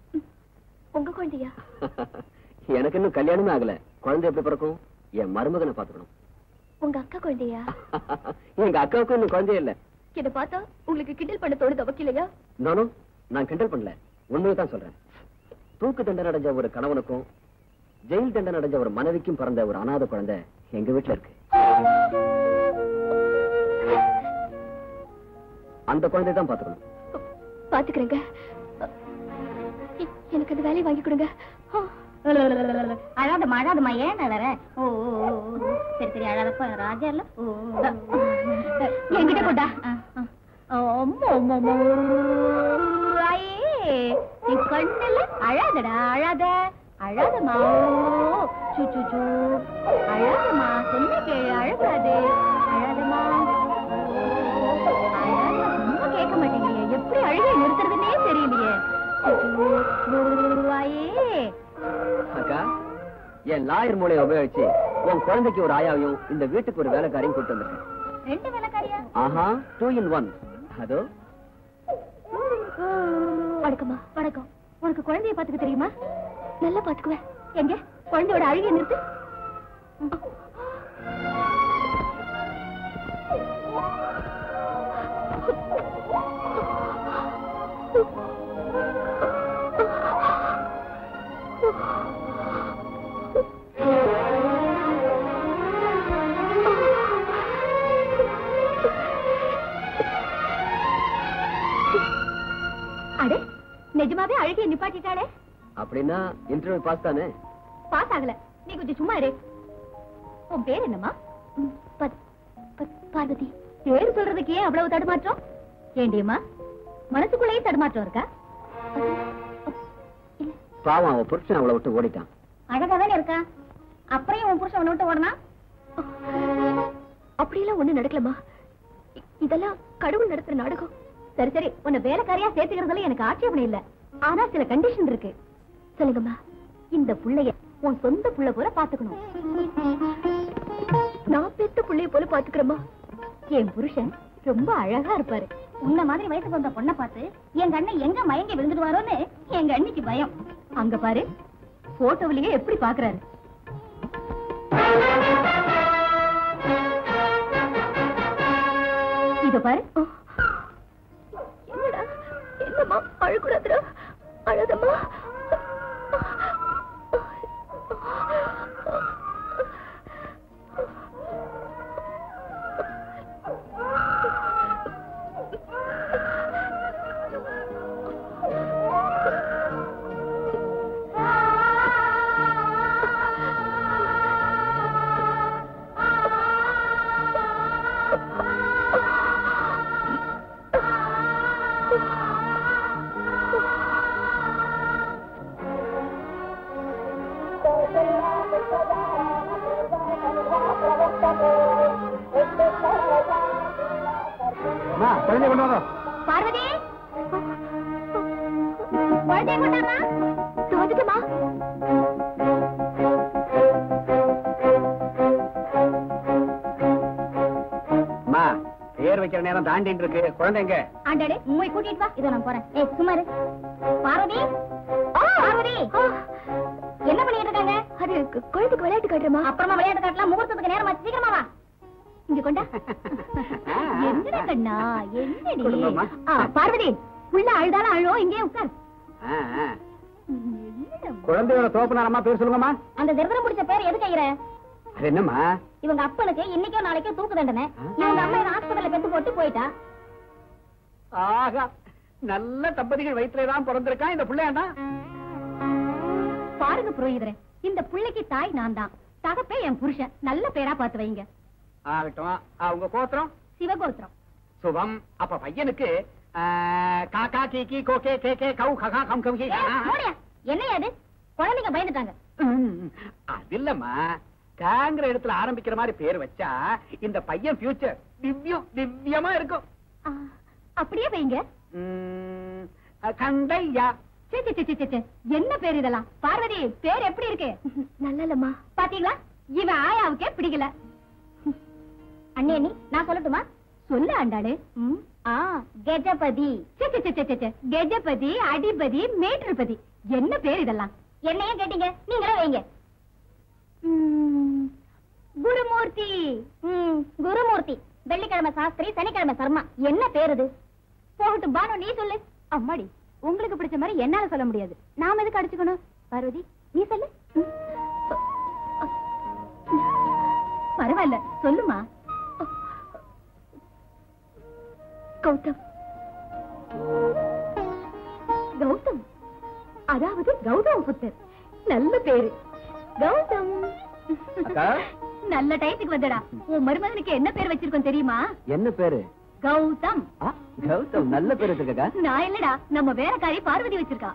உங்க குழந்தையா? எனக்கு இன்னும் கல்யாணமே ஆகல. குழந்தை எப்படி பிறக்கும்? என் மருமகனை பார்த்துக்கணும். உங்க அக்கா குழந்தையா? எங்க அக்காவுக்கு இன்னும் குழந்தையே இல்ல. இத பார்த்தா உங்களுக்கு கிண்டல் பண்ண தோணுது வக்கீலையா? நானும் நான் கிண்டல் பண்ணல, உண்மையை தான் சொல்றேன். தூக்கு தண்டனை அடைஞ்ச ஒரு கணவனுக்கும் ஜெயில் தண்டனை அடைஞ்ச ஒரு மனைவிக்கும் பிறந்த ஒரு அனாதை குழந்தை எங்க வீட்டுல இருக்கு. அந்த குழந்தையை தான் பாத்துக்கணும். பாத்துக்கிறேங்க. எனக்கு அந்த வேலையை வாங்கி கொடுங்க. அழாதம்மா அழாதம்மா. ஏன் அழற? ஓ சரி சரி அழாதப்ப ராஜா இல்ல. என்கிட்ட கொண்டா. என் கண்ணுல அழாதடா அழாத அழாதம்மா. சூச்சு அழாதம்மா. சொன்ன கேளு அழகாது. அழாதம்மா அழாத. கேட்க மாட்டேங்கலையே. எப்படி அழுகை நிறுத்துறதுன்னே தெரியலையே. அக்கா, என் லாயர் மூளையை உபயோகிச்சு உன் குழந்தைக்கு ஒரு ஆயாவையும் இந்த வீட்டுக்கு ஒரு வேலைக்காரையும் கூட்டு வந்திருக்கேன். 2 வேலைக்காரியா? ஆஹா, 2 in 1. அதோ வணக்கம்மா. வணக்கம். உனக்கு குழந்தைய பாத்துக்க தெரியுமா? நல்லா பாத்துக்குவேன். எங்க குழந்தையோட அழுகை நிறுத்து. அடே, நிஜமாவே அழுகிய நிப்பாட்டிட்டாளே. அப்படின்னா இன்டர்வியூ பாஸ் தானே? பாஸ் ஆகல. நீ கொஞ்சம் சும்மா இரு. உன் பேர் என்னம்மா? பார்வதி. பேர் சொல்றதுக்கு ஏன் அவ்வளவு தடுமாற்றம்? ஏண்டியம்மா, மனசுக்குள்ளேயே தடுமாற்றம் இருக்கா? பாவம், அவன் புருஷன் அவளை விட்டு ஓடிட்டான். அழகாதானே இருக்கா, அப்புறம் உன் புருஷன் விட்டு ஓடனா? அப்படியெல்லாம் ஒண்ணு நடக்கலமா. இதெல்லாம் கடவுள் நடத்துற நாடகம். சரி சரி, உன்னை வேலைக்காரியா சேர்த்துக்கிறதுல எனக்கு ஆட்சேபணம் இல்ல. ஆனா சில கண்டிஷன் இருக்கு. சொல்லுங்கம்மா. இந்த புள்ளைய உன் சொந்த புள்ள போல பாத்துக்கணும். நான் பெத்த புள்ளைய போல பாத்துக்கிறேம்மா. என் புருஷன் ரொம்ப அழகா இருப்பாரு. உன்ன மாதிரி வயசுக்கு வந்த பொண்ணை பார்த்து எங்க அண்ணன் எங்க மயங்கி விழுந்துடுவாரோன்னு எங்க அண்ணிக்கு பயம். அங்க பாரு, போட்டோவிலேயே எப்படி பாக்குறாரு. இத பாரு. என்னடா, என்னம்மா அழக்கூடாதுடா. அழதம்மா. குழந்தை கொண்டு வாங்க. பார்வதி, குழந்தைய கொண்டாமா. வந்துட்டுமா. அம்மா, பேர் வைக்கிற நேரம் தாண்டிட்டு இருக்கு. குழந்தைங்க ஆண்டாடே, உண்மை கூட்டிட்டு வா. இதோ நான் போறேன். ஏய் சும்மா இரு. பார்வதி, பார்வதி, என்ன பண்ணிட்டு இருக்காங்க? அது குழந்தைக்கு விளையாட்டு காட்டுறமா. அப்புறமா விளையாட்டு காட்டலாம். முகூர்த்தத்துக்கு நேரம் ஆச்சு. சீக்கிரமா வா. இங்க கொண்டா. என்னடா கண்ணா, என்னடி? கொடுங்கம்மா. பார்வதி, உள்ள அழுதாலும் அழுவோம். இங்கே உட்கார். குழந்தையோட தோப்பனாரம்மா பேர் சொல்லுங்கம்மா. அந்த விரதம் முடிச்ச பேர் எது கையிற? அது என்னம்மா? இவங்க அப்பனுக்கு இன்னைக்கோ நாளைக்கோ தூக்கு தண்டனை. இவங்க அம்மா ஹாஸ்பிடல்ல பெத்து போட்டு போயிட்டா. ஆகா, நல்ல தம்பதிகள் வயிற்றுலதான் பிறந்திருக்கான் இந்த பிள்ளையாண்டா. பாருங்க புரோகிதரே, இந்த பிள்ளைக்கு தாய் நான் தான். தகப்பே என் புருஷன். நல்ல பேரா பார்த்து வைங்க. ஆகட்டும். அவங்க கோத்திரம் சிவகோத்திரம். சுபம். அப்ப பையனுக்கு காக்கா கீக்கி கோகே கேகே கௌ ககா கம் கம் கி. என்னையா அது? குழந்தைங்க பயந்துட்டாங்க. அது இல்லம்மா, காங்கிற இடத்துல ஆரம்பிக்கிற மாதிரி பேர் வச்சா இந்த பையன் ஃபியூச்சர் திவ்யமா இருக்கும். அப்படியே வைங்க. கண்டையா. என்ன பேர் இதெல்லாம்? பார்வதி, பேர் எப்படி இருக்கு? நல்லலம்மா. பாத்தீங்களா, இவன் ஆயாவுக்கே பிடிக்கல. அண்ணே, நீ நான் சொல்லட்டுமா? சொல்ல ஆண்டாளு. கஜபதி. கஜபதி, அடிபதி, மேட்டர்பதி. என்ன பேர் இதெல்லாம்? என்னையும் கேட்டீங்க, நீங்களே வைங்க. குருமூர்த்தி. குருமூர்த்தி. வெள்ளிக்கிழமை சாஸ்திரி, சனிக்கிழமை சர்மா. என்ன பேர் இது? போகட்டும் பானு, நீ சொல்லு. அம்மாடி, உங்களுக்கு பிடிச்ச மாதிரி என்னால சொல்ல முடியாது. நாம எதுக்கு அடிச்சுக்கணும்? பார்வதி, நீ சொல்லு. பரவாயில்ல, சொல்லுமா. கௌதம். கௌதம், அதாவது கௌதம புத்தர். நல்ல பேரு கௌதம். நல்ல டைத்துக்கு வந்தடா. உன் மருமகனுக்கு என்ன பேர் வச்சிருக்கோம் தெரியுமா? என்ன பேரு? கௌதம். கௌதம், நல்ல பேர் வச்சிருக்கா. நான் இல்லடா, நம்ம வேலைக்காரி பார்வதி வச்சிருக்கா.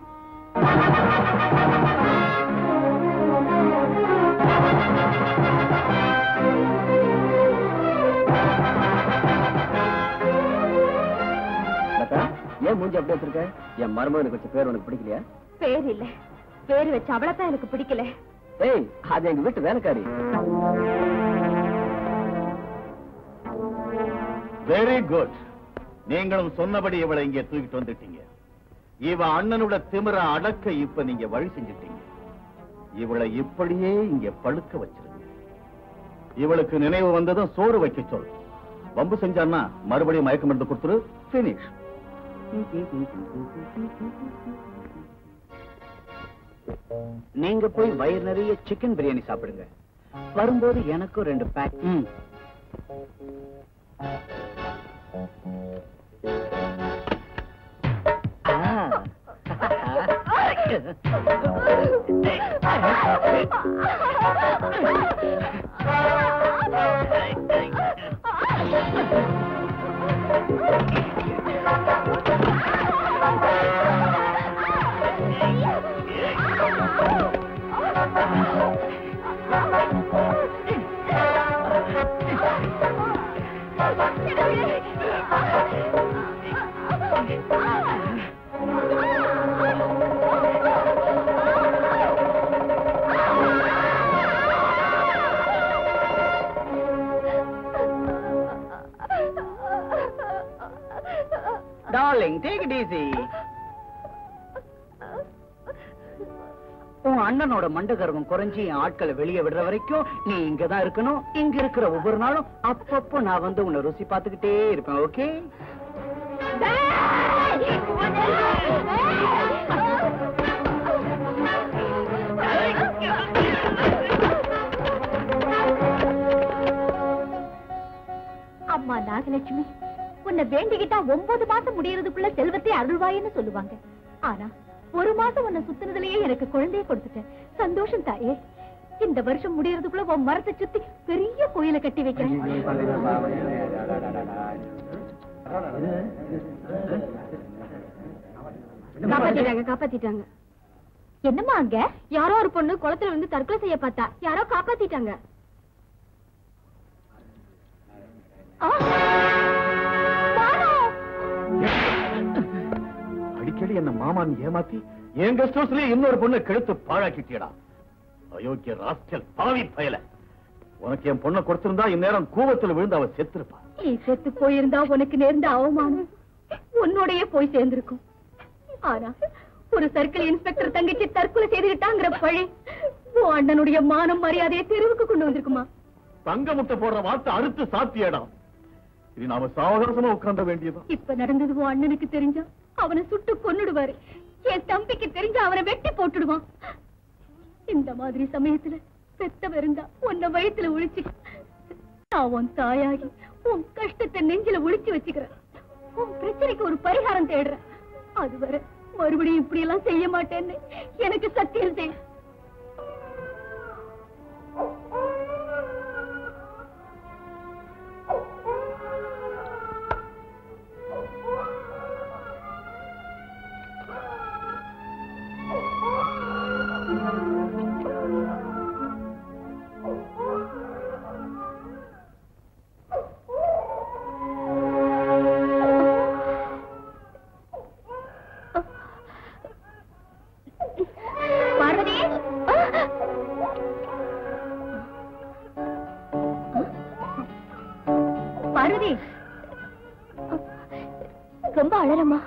ஏன் மூஞ்சி அப்படி வச்சிருக்க? என் மருமகனுக்கு வச்ச பேர் உனக்கு பிடிக்கலையா? பேர் இல்ல, பேர் வச்ச அவளத்தான் எனக்கு பிடிக்கல. ஏய், அது எங்க வீட்டு வேலைக்காரி. Very good. நீங்களும் சொன்னபடி இவளை இங்கே தூக்கிட்டு வந்துட்டீங்க. இவ அண்ணனோட திமிர அடக்க இப்ப நீங்க வழி செஞ்சிட்டீங்க. இவளை இப்படியே இங்க பழுக்க வச்சிருங்க. இவளுக்கு நினைவு வந்ததும் சோறு வைக்க சொல். வம்பு செஞ்சான்னா மறுபடியும் மயக்க மருந்து கொடுத்துரு. பினிஷ். நீங்க போய் வயிறு நிறைய சிக்கன் பிரியாணி சாப்பிடுங்க. வரும்போது எனக்கும் 2 back. Darling, take it easy. உன் அண்ணனோட மண்டகர்வம் குறைஞ்சி என் ஆட்களை வெளியே விடுற வரைக்கும் நீ இங்கதான் இருக்கணும். இங்க இருக்கிற ஒவ்வொரு நாளும் அப்பப்போ நான் வந்து உன்னை ருசி பார்த்துக்கிட்டே இருப்பேன். ஓகே? அம்மா நாகலட்சுமி, உன்னை வேண்டிக்கிட்டா 9 மாசம் முடியறதுக்குள்ள செல்வத்தை அருள்வாயின்னு சொல்லுவாங்க. ஆனா 1 மாசம் உன்னை சுத்தினதுலயே எனக்கு குழந்தைய கொடுத்துட்டேன். சந்தோஷம் தாயே. இந்த வருஷம் முடியறதுக்குள்ள உன் மரத்தை சுத்தி பெரிய கோயிலை கட்டி வைக்கிறேன். காப்பாத்திட்டாங்க. என்னம்மா அங்க? யாரோ ஒரு பொண்ணு குளத்துல வந்து தற்கொலை செய்ய பார்த்தா, யாரோ காப்பாத்திட்டாங்க. அடிக்கடி என்ன மாமான் ஏமாத்தி என் கெஸ்ட் ஹவுஸ்லயே இன்னொரு பொண்ணு கெடுத்து பாழாக்கிட்டியடா. அயோக்கிய ராஸ்கல், பாவி பயல. உனக்கு என் பொண்ணை கொடுத்திருந்தா இந்நேரம் கூவத்தில் விழுந்து அவ செத்துருப்பா. நீ செத்து போயிருந்தா உனக்கு நேர்ந்த அவமானம் உன்னோடையே போய் சேர்ந்திருக்கும். ஆனா ஒரு சர்க்கிள் இன்ஸ்பெக்டர் தங்கச்சி தற்கொலை செய்துகிட்டாங்கிற பழி உன் அண்ணனுடைய மானம் மரியாதையை தெருவுக்கு கொண்டு வந்திருக்குமா? தங்க முட்டை போடுற வார்த்தை அறுத்து சாத்தியடா. இது நாம சாவகாசமா உட்கார்ந்த வேண்டியது. இப்ப நடந்தது உன் அண்ணனுக்கு தெரிஞ்சா அவனை சுட்டு கொன்னுடுவாரு. என் தம்பிக்கு தெரிஞ்சா அவனை வெட்டி போட்டுடுவான். இந்த மாதிரி சமயத்துல பெத்தவ இருந்தா உன்னை வயித்துல ஒழிச்சு நான் உன் தாயாகி உன் கஷ்டத்தை நெஞ்சில ஒழிச்சு வச்சுக்கிறேன். உன் பிரச்சனைக்கு ஒரு பரிகாரம் தேடுறேன். அதுவரை மறுபடியும் இப்படி எல்லாம் செய்ய மாட்டேன்னு எனக்கு சத்தியம் செய். பார்வதி, ரொம்ப அழறமா?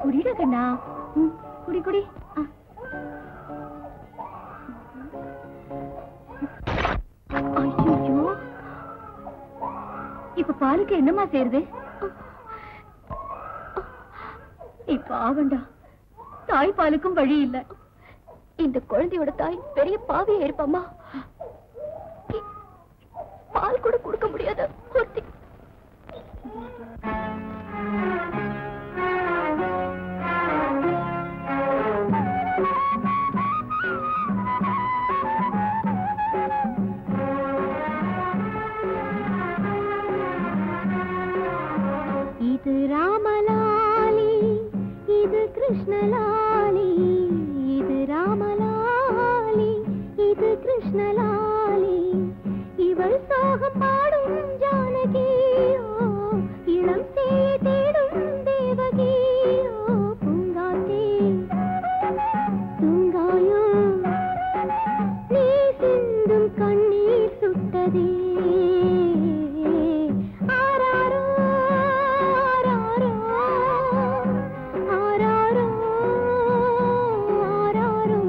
குடிடா கண்ணா, குடி குடி. ஐயோ, இப்ப பாலுக்கு என்னமா செய்யறது? இப்ப ஆவண்டா, தாய் பாலுக்கும் வழி இல்ல. இந்த குழந்தையோட தாய் பெரிய பாவியா இருப்பாமா. பால் கூட கொடுக்க முடியாத ஒருத்தி. இது ராமலாலி, இது கிருஷ்ணலாலி, இது ராமலாலி, இது கிருஷ்ணலாலி. இவள் சோகம் பாடும் ஜானகியோ, இளம் சேயை தேடும் தேவகியோ. பூங்காத்தே தூங்காயோ, நீ சிந்தும் கண்ணீர் சுட்டதே. ஆராரோ ஆராரோ ஆராரோ ஆராரோ.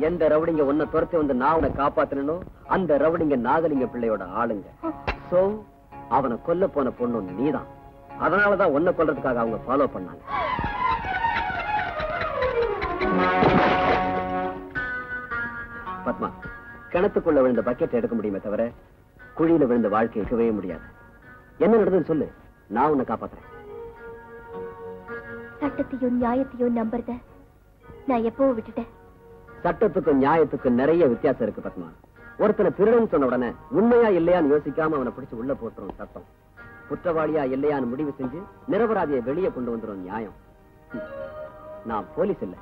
எந்த ரவுடிங்க உன்னை துரத்தி வந்து நான் உன்னை காப்பாத்தணும், அந்த ரவுடிங்க நாகலிங்க பிள்ளையோட ஆளுங்க. சோ அவனை கொல்ல போன பொண்ணு நீதான். அதனாலதான் உன்னை கொல்றதுக்காக அவங்க ஃபாலோ பண்ணாங்க. பத்மா, கிணத்துக்குள்ள விழுந்த பக்கெட் எடுக்க முடியுமே தவிர குழியில விழுந்த வாழ்க்கை இருக்கவே முடியாது. என்ன நடந்ததுன்னு சொல்லு, நான் உன்னை காப்பாத்துறேன். சட்டத்தையும் நியாயத்தையும் நம்புறத நான் எப்பவும் விட்டுட்டேன். சட்டத்துக்கும் நியாயத்துக்கும் நிறைய வித்தியாசம் இருக்கு பத்மா. ஒருத்தனை திருடன் சொன்ன உடனே உண்மையா இல்லையான்னு யோசிக்காம அவனை பிடிச்சு உள்ள போட்டுரும் சட்டம். குற்றவாளியா இல்லையான்னு முடிவு செஞ்சு நிரபராதியை வெளியே கொண்டு வந்துடும் நியாயம். நான் போலீஸ் இல்ல,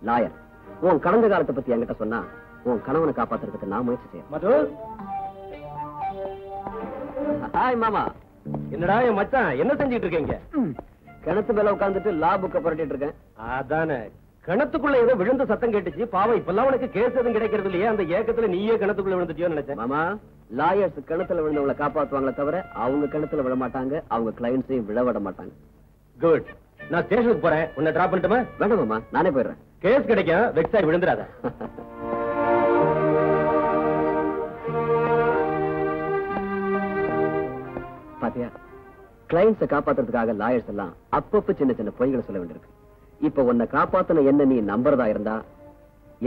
லாயர். உன் கடந்த காலத்தை பத்தி என்கிட்ட சொன்னா உன் கணவனை காப்பாத்துறதுக்கு நான் முயற்சி செய்யறேன். மது, ஹாய் மாமா. என்னடா என் மச்சான், என்ன செஞ்சிட்டு இருக்கீங்க? கிணத்து மேல உட்கார்ந்துட்டு லா புக்க புரட்டிட்டு இருக்கேன். அதானே, கிணத்துக்குள்ள ஏதோ விழுந்த சத்தம் கேட்டுச்சு. பாவம், இப்பெல்லாம் உனக்கு கேஸ் எதுவும் கிடைக்கிறது இல்லையே, அந்த ஏக்கத்துல நீயே கிணத்துக்குள்ள விழுந்துட்டியோன்னு நினைச்சேன். மாமா, லாயர்ஸ் கிணத்துல விழுந்தவங்களை காப்பாத்துவாங்களே தவிர அவங்க கிணத்துல விழ மாட்டாங்க, அவங்க கிளைண்ட்ஸையும் விழ விட மாட்டாங்க. குட். நான் ஸ்டேஷனுக்கு போறேன், உன்னை டிராப் பண்ணட்டுமா? வேண்டாம் மாமா, நானே போயிடுறேன். கேஸ் கிடைக்கும், வெக்ஸாய் விழுந்துடாத. பாத்தியா, கிளைண்ட்ஸை காப்பாத்துறதுக்காக லாயர்ஸ் எல்லாம் அப்பப்ப சின்ன சின்ன பொய்களை சொல்ல வேண்டியிருக்கு. இப்ப உன்னை காப்பாத்தின என்ன நீ நம்புறதா இருந்தா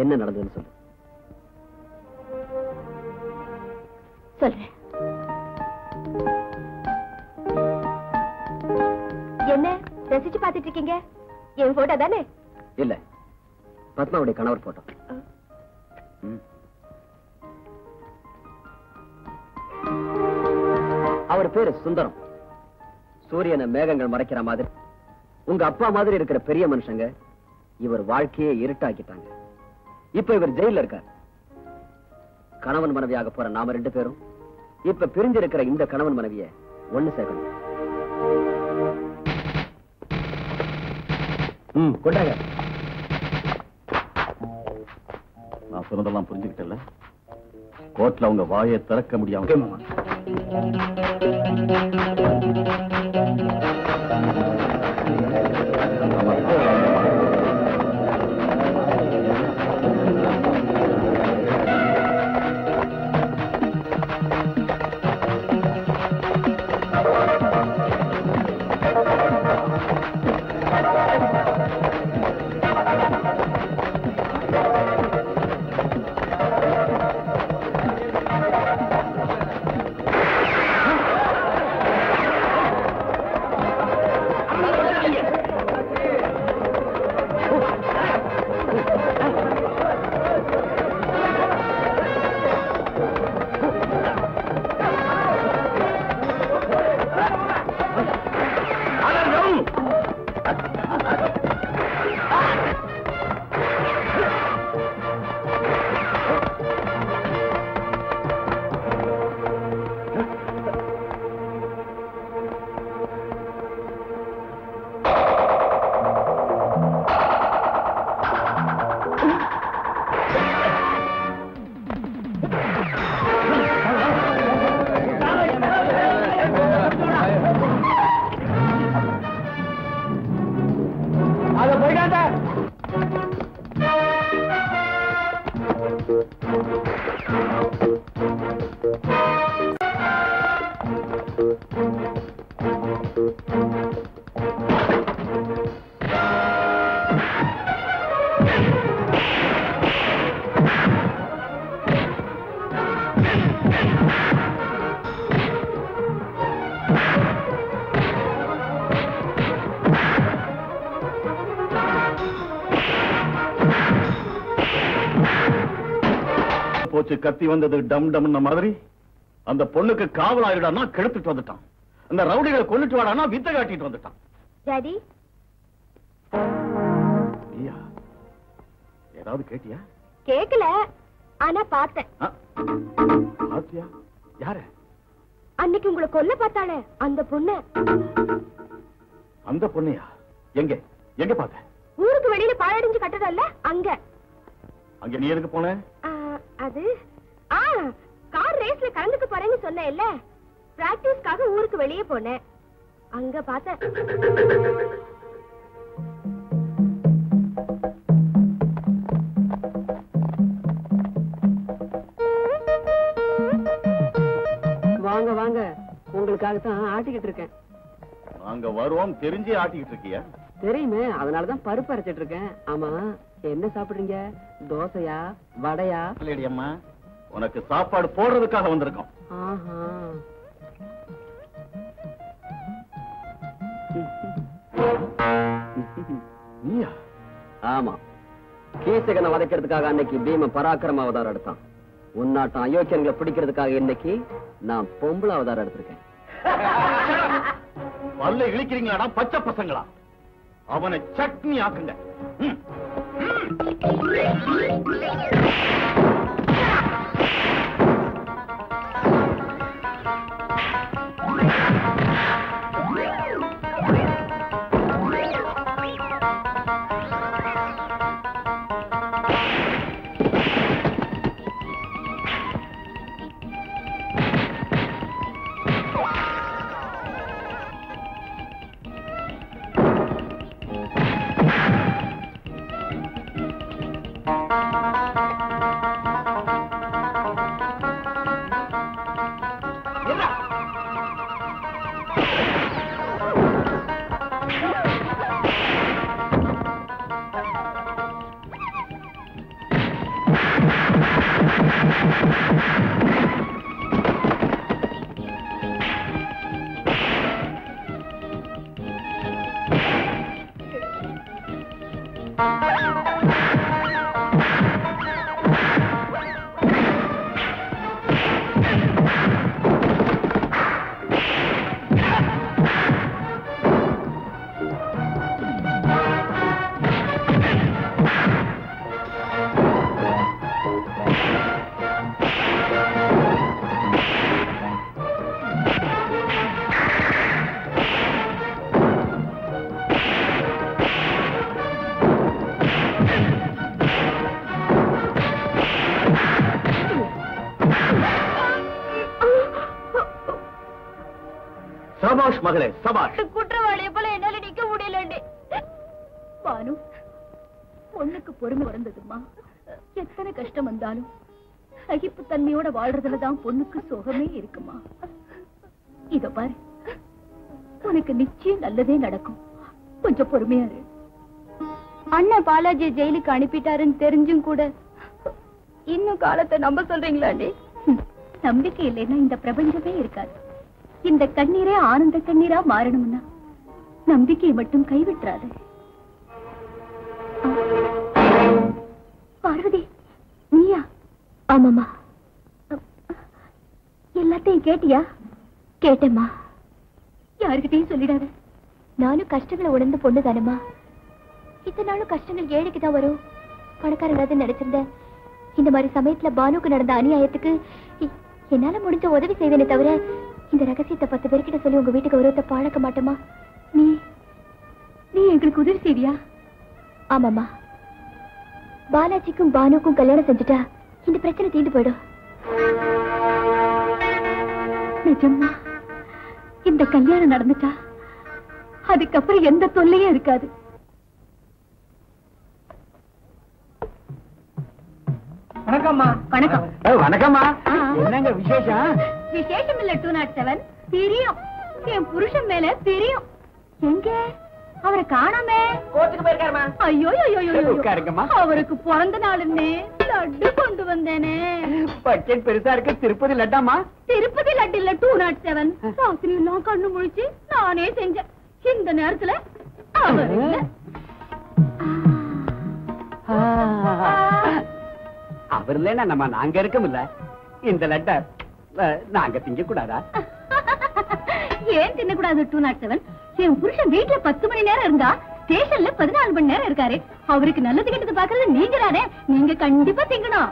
என்ன நடந்ததுன்னு சொல்லு. சொல்றேன். என்ன ரசிச்சு பாத்துட்டு இருக்கீங்க? என் போட்டோ தானே? இல்ல, பத்மாவுடைய கணவர் போட்டோ. அவர் பேரு சுந்தரம். சூரியனை மேகங்கள் மறைக்கிற மாதிரி உங்க அப்பா மாதிரி இருக்கிற பெரிய மனுஷங்க இவர் வாழ்க்கையை இருட்டாக்கிட்டாங்க. இப்ப இவர் ஜெயில இருக்கார். கணவன் மனைவியாக போற நாம ரெண்டு பேரும் இப்ப பிரிஞ்சிருக்கிற இந்த கணவன் மனைவிய ஒண்ணு சேர்க்கணும். கொண்டாங்க. நான் சொன்னதெல்லாம் புரிஞ்சுக்கிட்டல. கோர்ட்ல அவங்க வாயை திறக்க முடியாம போச்சு கத்தி வந்தது டம் டம் மாதிரி அந்த பொண்ணுக்கு காவலாயிடானா கெடுத்துட்டு வந்துட்டான். அந்த ரவுடிகளை கொல்லிட்டு வாடானா வித்த காட்டிட்டு வந்துட்டான். டாடி நீயா ஏதாவது கேட்டியா? கேக்கல, ஆனா பார்த்தேன். பாத்தியா? யார? அன்னைக்கு உங்களை கொல்ல பார்த்தானே அந்த பொண்ணு. அந்த பொண்ணையா? எங்க எங்க பார்த்த? ஊருக்கு வெளியில பாழடைஞ்சு கட்டடம்ல அங்க. அங்க நீ எதுக்கு போன? அது கார் ரேஸ்ல கலந்துக்க போறேன்னு சொன்னேன்ல, பிராக்டிஸ்க்காக ஊருக்கு வெளியே போனேன். அங்க பார்த்தேன். வாங்க வாங்க, உங்களுக்காகத்தான் ஆட்டிக்கிட்டு இருக்கேன். நாங்க வருவோம் தெரிஞ்சே ஆட்டிக்கிட்டு இருக்கியா? தெரியுமே, அதனாலதான் பருப்பு அரைச்சிட்டு இருக்கேன். ஆமா, என்ன சாப்பிடுறீங்க? தோசையா வடையா? இல்லடி அம்மா, உனக்கு சாப்பாடு போடுறதுக்காக வந்திருக்கோம். ஆஹா. நீயா? ஆமா, கீசகனை வதைக்கிறதுக்காக அன்னைக்கு பீம பராக்கிரம அவதாரம் எடுத்தான். உன்னாட்டம் அயோக்கியங்களை பிடிக்கிறதுக்காக இன்னைக்கு நான் பொம்பளை அவதாரம் எடுத்திருக்கேன். பல்ல இழிக்கிறீங்களாடா பச்சை பசங்களா? அவனை சட்னி ஆக்குங்க. சபாஷ் மகளே, சபாஷ். குற்றவாளியை போல என்னால நிக்க முடியல. பானு, பொண்ணுக்கு பொறுமை வந்ததுமா. எத்தனை கஷ்டம் வந்தாலும் சகிப்பு தன்மையோட வாழ்றதுலதான் பொண்ணுக்கு சுகமே இருக்குமா. இத பாரு, உனக்கு நிச்சயம் நல்லதே நடக்கும். கொஞ்சம் பொறுமையா இரு. அண்ணன் பாலாஜி ஜெயிலுக்கு அனுப்பிட்டாருன்னு தெரிஞ்சும் கூட இன்னும் காலத்தை நம்ப சொல்றீங்களாண்டி? நம்பிக்கை இல்லைன்னா இந்த பிரபஞ்சமே இருக்காது. இந்த கண்ணீரே ஆனந்த கண்ணீரா மாறணும்னா நம்பிக்கையை மட்டும் கைவிட்டுறாது. பார்வதி, நீயா? ஆமாமா. எல்லாத்தையும் கேட்டியா? கேட்டேம்மா. யாருக்கிட்டையும் சொல்லிடாத. நானும் கஷ்டங்களை உணர்ந்து பொண்ணு தானம்மா. இத்தனை நாளும் கஷ்டங்கள் ஏழைக்கு தான் வரும், பணக்காரங்க நினைச்சிருந்த. இந்த மாதிரி சமயத்துல பானுக்கு நடந்த அநியாயத்துக்கு என்னால முடிஞ்ச உதவி செய்வேனே தவிர இந்த ரகசியத்தை 10 பேர்கிட்ட சொல்லி உங்க வீட்டுக்கு வருவத்தை பழக்க மாட்டோமா? நீ நீ எங்களுக்கு உதவி செய்வியா? ஆமாமா. பாலாஜிக்கும் பானுக்கும் கல்யாணம் செஞ்சுட்டா இந்த பிரச்சனை தீர்ந்து போயிடும். நிஜமா இந்த கல்யாணம் நடந்துட்டா அதுக்கப்புறம் எந்த தொல்லையும் இருக்காது. வணக்கம்மா. வணக்கம். வணக்கம்மா. என்னங்க விசேஷம்? விசேஷம் இல்ல 207. தெரியும், என் புருஷன் மேல தெரியும். எங்க அவரை காணாமே? கோர்ட்டுக்கு போயிருக்காருமா. ஐயோ உட்காருங்கம்மா. அவருக்கு பிறந்த நாளுன்னு லட்டு கொண்டு வந்தேனே. பட்ஜெட் பெருசா இருக்கு. திருப்பதி லட்டாமா? திருப்பதி லட்டு இல்ல 207. ராத்திரி எல்லாம் கண்ணு முழிச்சு நானே செஞ்சேன். இந்த நேரத்துல அவர் இல்ல. அவர் இல்லைன்னா நம்ம நாங்க இருக்கமில்ல. இந்த லட்ட நாங்க திங்க கூடாதா? ஏன் தின்னக்கூடாது 207? என் புருஷன் வீட்டுல 10 மணி நேரம் இருந்தா ஸ்டேஷன்ல 14 மணி நேரம் இருக்காரு. அவருக்கு நல்லது கெட்டது பாக்குறது நீங்க தானே. நீங்க கண்டிப்பா திங்கணும்.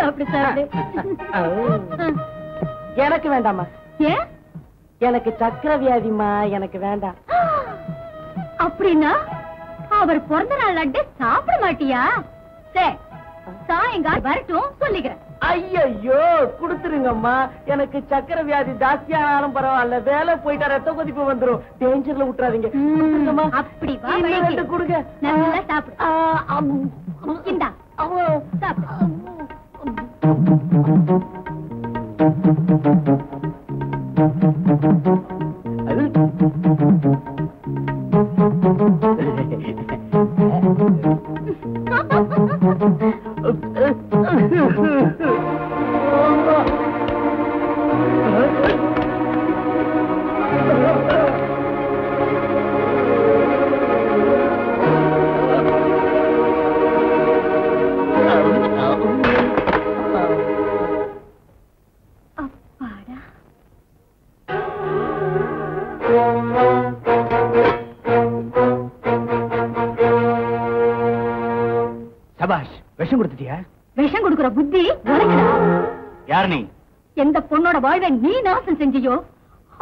அப்படி சார். எனக்கு வேண்டாமா. ஏன்? எனக்கு சக்கர வியாதிமா, எனக்கு வேண்டாம். அப்படின்னா அவர் பிறந்த நாள் லட்டு சாப்பிட மாட்டியா? சரி, சாயங்காலம் வரட்டும் சொல்லிக்கிறேன். ஐயோ குடுத்துருங்கம்மா. எனக்கு சக்கர வியாதி ஜாஸ்தியானாலும் பரவாயில்ல. வேலை போயிட்டா ரத்த கொதிப்பு வந்துரும். டேஞ்சர்ல விட்டுறாதீங்க. அப்படி வா, கொடுங்க. நல்லா சாப்பிடு. இந்தா சாப்பிடு. சபாஷ். விஷம் கொடுத்துட்டியா? விஷம் கொடுக்கிற புத்தி உனக்குடா. யார் நீ? எந்த பொண்ணோட வாழ்வை நீ நாசம் செஞ்சியோ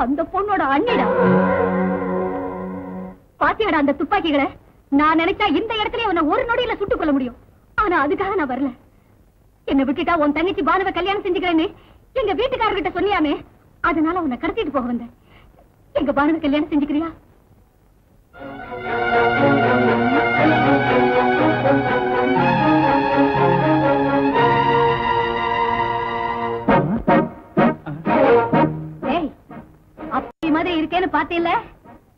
அந்த பொண்ணோட அண்ணிடா. பாத்தியாடா அந்த துப்பாக்கிகளை? நான் நினைச்சா இந்த இடத்துல உன்னை ஒரு நொடியில சுட்டுக் கொள்ள முடியும். ஆனா அதுக்காக நான் வரல. என்ன விட்டுட்டா உன் தங்கச்சி பானுவை கல்யாணம் செஞ்சுக்கிறேன்னு எங்க வீட்டுக்காரர்கிட்ட சொன்னியாமே, அதனால உன்னை கடத்திட்டு போக வந்தேன். எங்க பானுவை கல்யாணம் செஞ்சுக்கிறியா? அப்படி மாதிரி இருக்கேன்னு பாத்தீல்ல,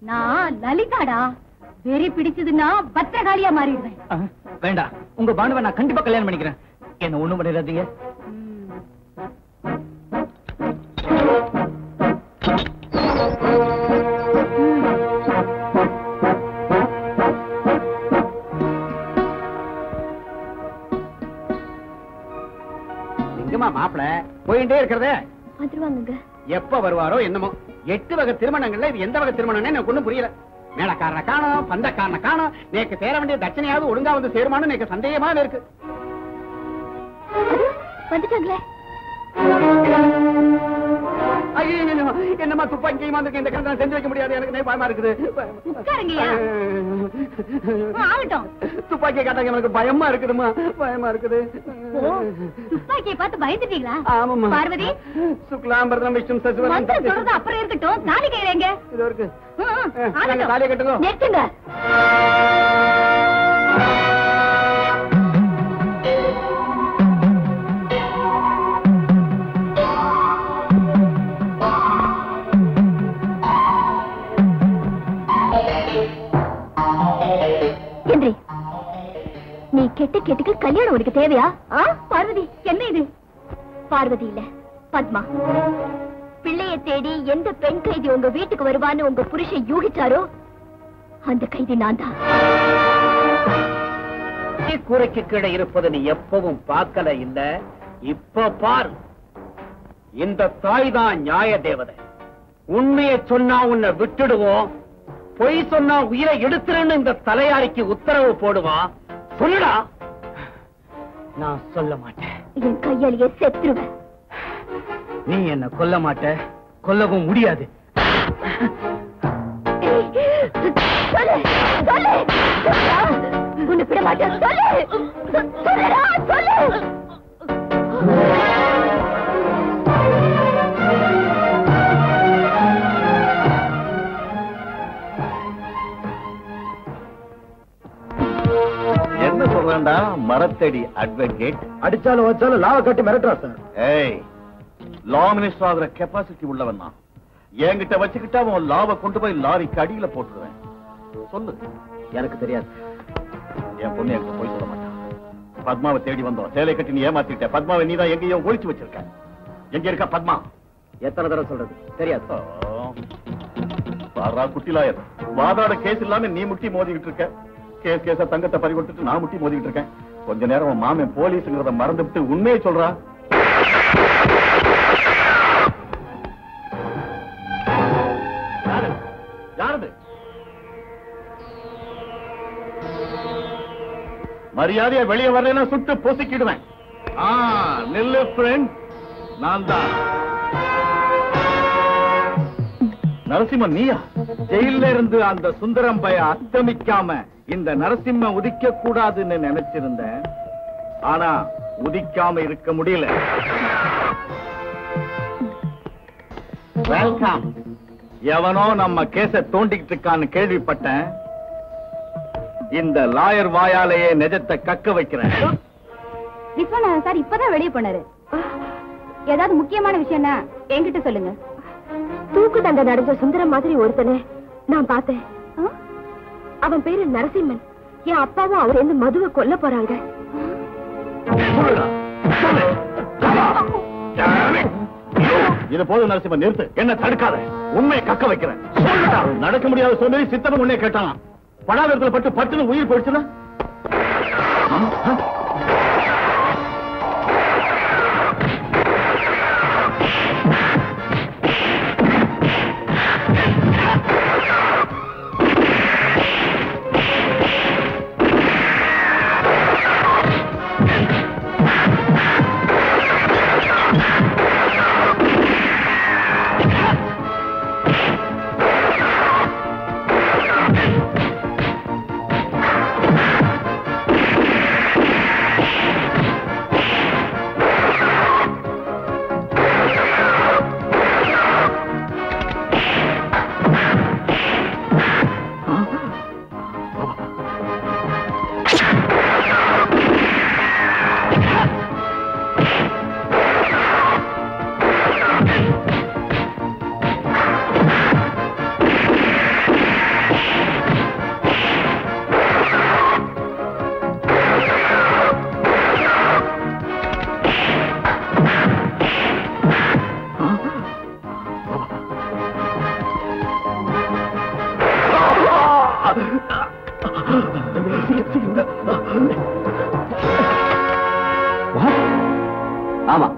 நான் லலிதாடா. வெறி பிடிச்சதுன்னா பத்திரகாளியா மாறிடுவேன். வேண்டாம், உங்க பானுவை நான் கண்டிப்பா கல்யாணம் பண்ணிக்கிறேன். என்ன ஒண்ணும் பண்ணிடாதீங்க. எங்கம்மா மாப்பிள போயிட்டே இருக்கிறதே? வந்துருவாங்க. எப்ப வருவாரோ என்னமோ. 8 வகை திருமணங்கள்ல இது எந்த வகை திருமணம்னு எனக்கு ஒண்ணும் புரியல. மேலக்காரனை காணோம், பந்தக்காரனை காணோம். நேக்கு சேர வேண்டிய தட்சணையாவது ஒழுங்கா வந்து சேருமான்னு எனக்கு சந்தேகமா இருக்கு. வந்துட்டாங்களே. ஐயோ, என்னமா துப்பாக்கியமா இருக்கு. இந்த கணக்கு செஞ்சு வைக்க முடியாது. எனக்கு பயமா இருக்குது. துப்பாக்கியை காட்டாங்க. எனக்கு பயமா இருக்குதுமா, பயமா இருக்குது. துப்பாக்கியை பார்த்து பயந்துட்டீங்களா? ஆமாமா. பார்வதி, சுக்லாம்பரம் விஷ்ணு சசிவன் சொல்றது அப்புறம் இருக்கட்டும். தாலி கையிறங்க. இது இருக்கு. தாலியை கட்டுங்க. நிறுத்துங்க. நீ கெட்ட கேட்டுக்கு கல்யாணம் உனக்கு தேவையா? பார்வதி, என்ன இது? பார்வதி இல்ல, பத்மா. பிள்ளைய தேடி எந்த பெண் கைதி உங்க வீட்டுக்கு வருவான்னு உங்க புருஷன் யூகிச்சாரோ அந்த கைதி நான் தான். கூரைக்கு கீழே இருப்பது நீ எப்பவும் பார்க்கல இல்ல. இப்ப பாரு, இந்த தாய் தான் நியாய தேவதை. உண்மையை சொன்னா உன்னை விட்டுடுவோம், பொய் சொன்னா உயிரை எடுத்துருன்னு இந்த தலையாரிக்கு உத்தரவு போடுவான். சொல்லுடா. நான் சொல்ல மாட்டேன். என் கையாலேயே செத்துருவேன். நீ என்ன கொல்ல மாட்ட, கொல்லவும் முடியாது. உன்னை விட மாட்டேன். சொல்லுடா, சொல்லு. என்னத்தடி அட்வொகேட்? அடிச்சாலும் வச்சாலும் லாவை கட்டி மிரட்டுறா சார். ஏய், லா மினிஸ்டர் ஆகிற கெப்பாசிட்டி உள்ளவன் தான். என்கிட்ட வச்சுக்கிட்டா அவன் லாவை கொண்டு போய் லாரிக்கு அடியில போட்டுருவேன். சொல்லு. எனக்கு தெரியாது. என் பொண்ணு எனக்கு போய் சொல்ல மாட்டான். பத்மாவை தேடி வந்தோம், சேலை கட்டி நீ ஏமாத்திட்ட. பத்மாவை நீதான் எங்கேயோ ஒழிச்சு வச்சிருக்க. எங்க இருக்கா பத்மா? எத்தனை தடவை சொல்றது? தெரியாது. பாரா குட்டி லாயர், வாதாட கேஸ் இல்லாம நீ முட்டி மோதிக்கிட்டு இருக்க. கேஸா தங்கத்தை பறி கொடுத்துட்டு நான் முட்டி மோதிக்கிட்டு இருக்கேன். கொஞ்ச நேரம் மாமன் போலீஸ்ங்கிறத மறந்துவிட்டு உண்மையை சொல்றா. யாரது? மரியாதையா வெளியே வரலன்னா சுட்டு பொசுக்கிடுவேன். நெல்லு ஃப்ரெண்ட், நான் தான் நரசிம்மன். நீயா? ஜெயில இருந்து அந்த சுந்தரம் பய அத்தமிக்காம இந்த நரசிம்ம உதிக்க கூடாதுன்னு நினைச்சிருந்தேன். ஆனா உதிக்காம இருக்க முடியல. வெல்கம். எவனோ நம்ம கேஸ தோண்டிக்கிட்டு இருக்கான்னு கேள்விப்பட்டேன். இந்த லாயர் வாயாலேயே நிஜத்தை கக்க வைக்கிறேன். விஸ்வநாதன் சார் இப்பதான் வெளியே போனாரு. ஏதாவது முக்கியமான விஷயம்னா என்கிட்ட சொல்லுங்க. தூக்கு தண்டை நடந்த சுந்தரம் மாதிரி ஒருத்தனை நான் பார்த்தேன். அவன் பேரு நரசிம்மன். என் அப்பாவும் அவர் இருந்து மதுவை கொல்ல போறாங்க. இது போது நரசிம்மன், நிறுத்து. என்ன தடுக்காத. உண்மையை கக்க வைக்கிறேன். நடக்க முடியாத சோதனை சித்தனும் உன்னே கேட்டான். படாதத்தில் பட்டு பட்டுன்னு உயிர் போயிடுச்சுன்னா ஆமா,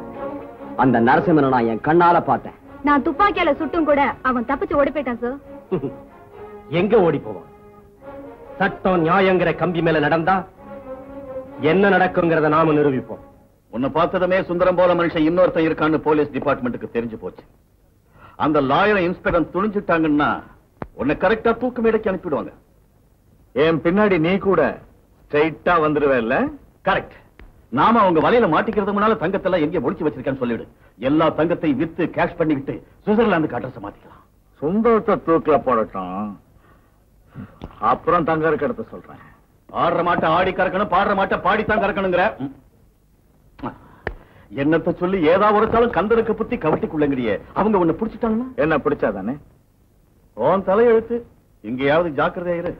அந்த நரசிம்மனை நான் என் கண்ணால பார்த்தேன். நான் துப்பாக்கியால சுட்டும் கூட அவன் தப்பிச்சு ஓடி போயிட்டான் சார். எங்க ஓடி போவான்? சட்டம் நியாயங்கிற கம்பி மேல நடந்தா என்ன நடக்குங்கிறத நாம நிரூபிப்போம். உன்னை பார்த்ததுமே சுந்தரம் போல மனுஷன் இன்னொருத்தன் இருக்கான்னு போலீஸ் டிபார்ட்மெண்ட்டுக்கு தெரிஞ்சு போச்சு. அந்த லாயரை இன்ஸ்பெக்டர் துணிஞ்சிட்டாங்கன்னா உன்னை கரெக்டா தூக்கு மேடைக்கு அனுப்பிடுவாங்க. என் பின்னாடி நீ கூட ஸ்ட்ரைட்டா வந்துருவேல்ல? கரெக்ட். நாம அவங்க வலையில மாட்டிக்கிறது முன்னால தங்கத்தெல்லாம் எங்க ஒளிச்சு வச்சிருக்கேன்னு சொல்லிடு. எல்லா தங்கத்தையும் வித்து கேஷ் பண்ணிக்கிட்டு சுவிட்சர்லாந்துக்கு அட்ரஸ் மாத்திக்கலாம். சுந்தரத்தை தூக்கில போடட்டும், அப்புறம் தங்க இருக்கிறத சொல்றேன். ஆடுற மாட்ட ஆடி கறக்கணும், பாடுற மாட்ட பாடித்தான் கறக்கணுங்கிற என்னத்தை சொல்லி ஏதாவது ஒரு காலம் கந்தருக்கு புத்தி கவட்டிக்குள்ளங்கிறியே. அவங்க உன்னை பிடிச்சிட்டாங்கன்னா? என்ன பிடிச்சாதானே? உன் தலையெழுத்து. இங்கேயாவது ஜாக்கிரதையாயிரு.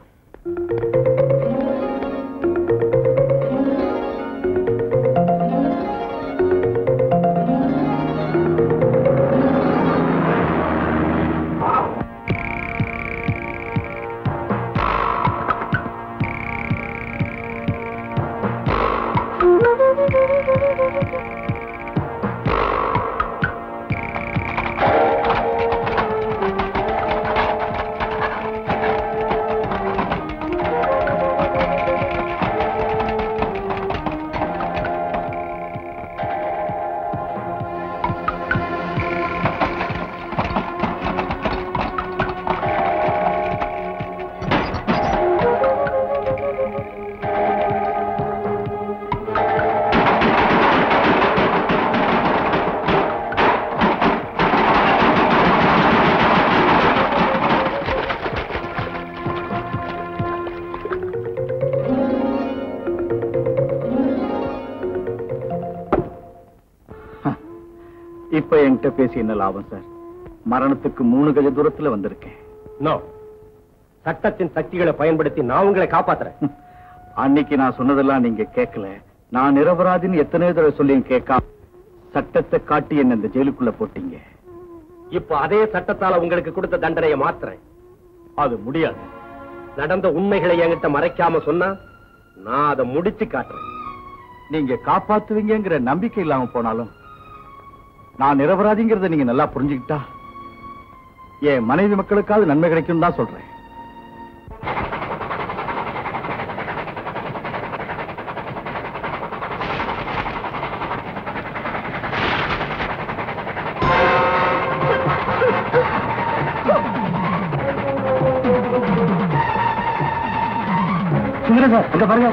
இப்ப என்கிட்ட பேசி என்ன லாபம் சார்? மரணத்துக்கு 3 கஜ தூரத்துல வந்திருக்கேன். நோ, சட்டத்தின் சக்திகளை பயன்படுத்தி நான் உங்களை காப்பாத்துறேன். அன்னைக்கு நான் சொன்னதெல்லாம் நீங்க கேட்கல. நான் நிரபராதின்னு எத்தனை தடவை சொல்லியும் கேட்காம சட்டத்தை காட்டி என்ன இந்த ஜெயிலுக்குள்ள போட்டீங்க. இப்ப அதே சட்டத்தால உங்களுக்கு கொடுத்த தண்டனையை மாத்துறேன். அது முடியாது. நடந்த உண்மைகளை என்கிட்ட மறைக்காம சொன்னா நான் அதை முடிச்சு காட்டுறேன். நீங்க காப்பாத்துவீங்கிற நம்பிக்கை இல்லாம போனாலும் நான் நிரபராதிங்கிறத நீங்க நல்லா புரிஞ்சுக்கிட்டா என் மனைவி மக்களுக்காவது நன்மை கிடைக்கும் தான் சொல்றேன். சுந்தரம் சார், அங்க பாருங்க.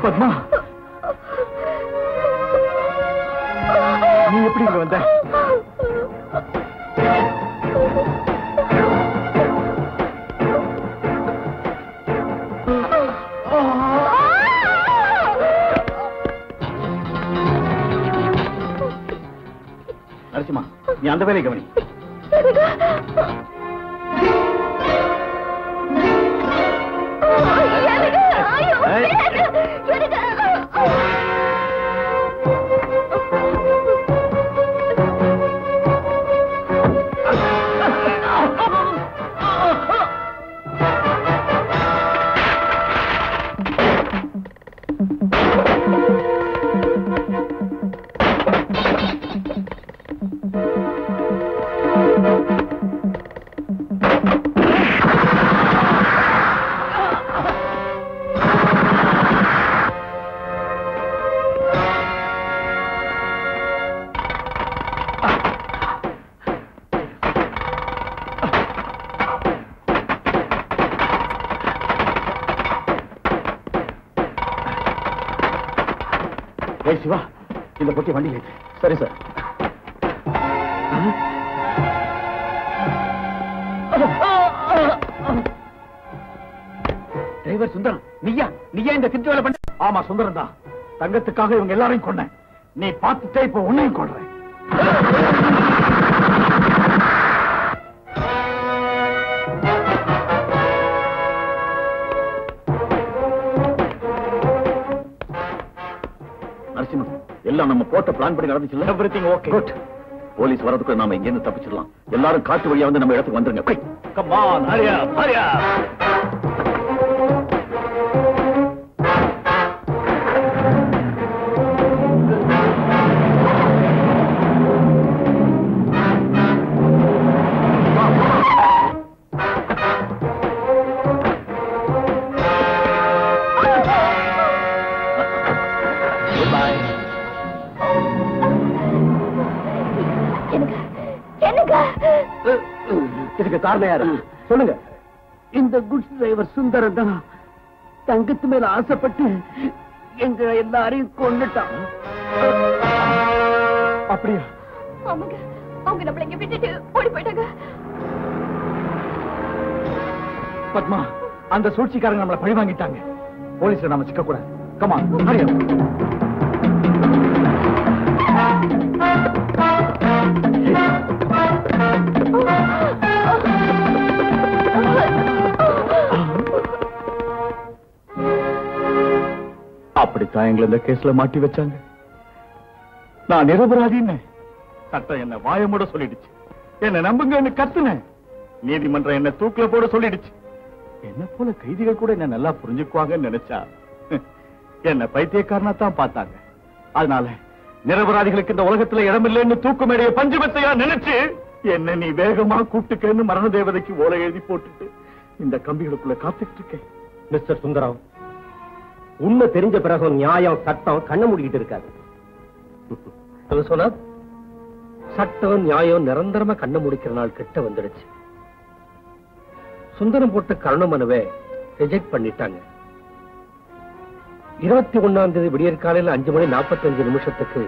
பத்மா, நீ எப்படி இங்க வந்த? நரசிம்மா, நீ அந்த வேலையை கவனி. சிவா, இந்த பொட்டி வண்டி ஏத்து. சரி சார். டிரைவர் சுந்தரம், நீயா இந்த திருட்டு வேலை பண்ண? ஆமா, சுந்தரம் தான். தங்கத்துக்காக இவங்க எல்லாரையும் கொன்னேன். நீ பார்த்துட்டே இப்ப உன்னையும் கொள்றேன். எல்லாம் நம்ம போட்ட பிளான் படி நடந்துச்சு. Everything okay. குட். போலீஸ் வரதுக்குள்ள நாம இங்க இருந்து தப்பிச்சிடலாம். எல்லாரும் காட்டு வழியா வந்து நம்ம இடத்துக்கு வந்துருங்க. கம் ஆன், ஹரி அப், ஹரி அப். இதுக்கு காரணம் யாரு சொல்லுங்க. இந்த குட்ஸ் டிரைவர் சுந்தரம் தான் தங்கத்து மேல ஆசைப்பட்டு எங்க எல்லாரையும் கொண்டுட்டான். அப்படியா? ஆமாங்க, அவங்க நம்மள இங்க விட்டுட்டு ஓடி போயிட்டாங்க. பத்மா, அந்த சூழ்ச்சிக்காரங்க நம்மள பழி வாங்கிட்டாங்க. போலீஸ்ல நாம சிக்க கூடாது. கம் ஆன், ஹரி அப். அப்படித்தான் எங்களை இந்த கேஸ்ல மாட்டி வச்சாங்க. நான் நிரபராதின்னு சட்டம் என்ன வாயமோட சொல்லிடுச்சு. என்ன நம்புங்கன்னு கத்துனேன். நீதிமன்றம் என்ன தூக்குல போட சொல்லிடுச்சு. என்ன போல கைதிகள் கூட என்ன நல்லா புரிஞ்சுக்குவாங்கன்னு நினைச்சா என்ன பைத்தியக்காரனா தான் பார்த்தாங்க. அதனால நிரபராதிகளுக்கு இந்த உலகத்துல இடமில்லைன்னு தூக்கு மேடைய பஞ்சமத்தையா நினைச்சு என்ன நீ வேகமா கூட்டுக்கன்னு மரண தேவதைக்கு ஓலை எழுதி போட்டுட்டு இந்த கம்பிகளுக்குள்ள காத்துக்கிட்டு இருக்கேன். மிஸ்டர் சுந்தரம், உண்மை தெரிஞ்ச பிறகு நியாயம் சட்டம் கண்ண மூடிக்கிட்டு இருக்காது. விஸ்வநாத், சட்டம் நியாயம் நிரந்தரமா கண்ண முடிக்கிற நாள் கிட்ட வந்துடுச்சு. சுந்தரம் போட்ட கருண மனுவை ரிஜெக்ட் பண்ணிட்டாங்க. 21ஆம் தேதி விடியற் காலையில் 5:45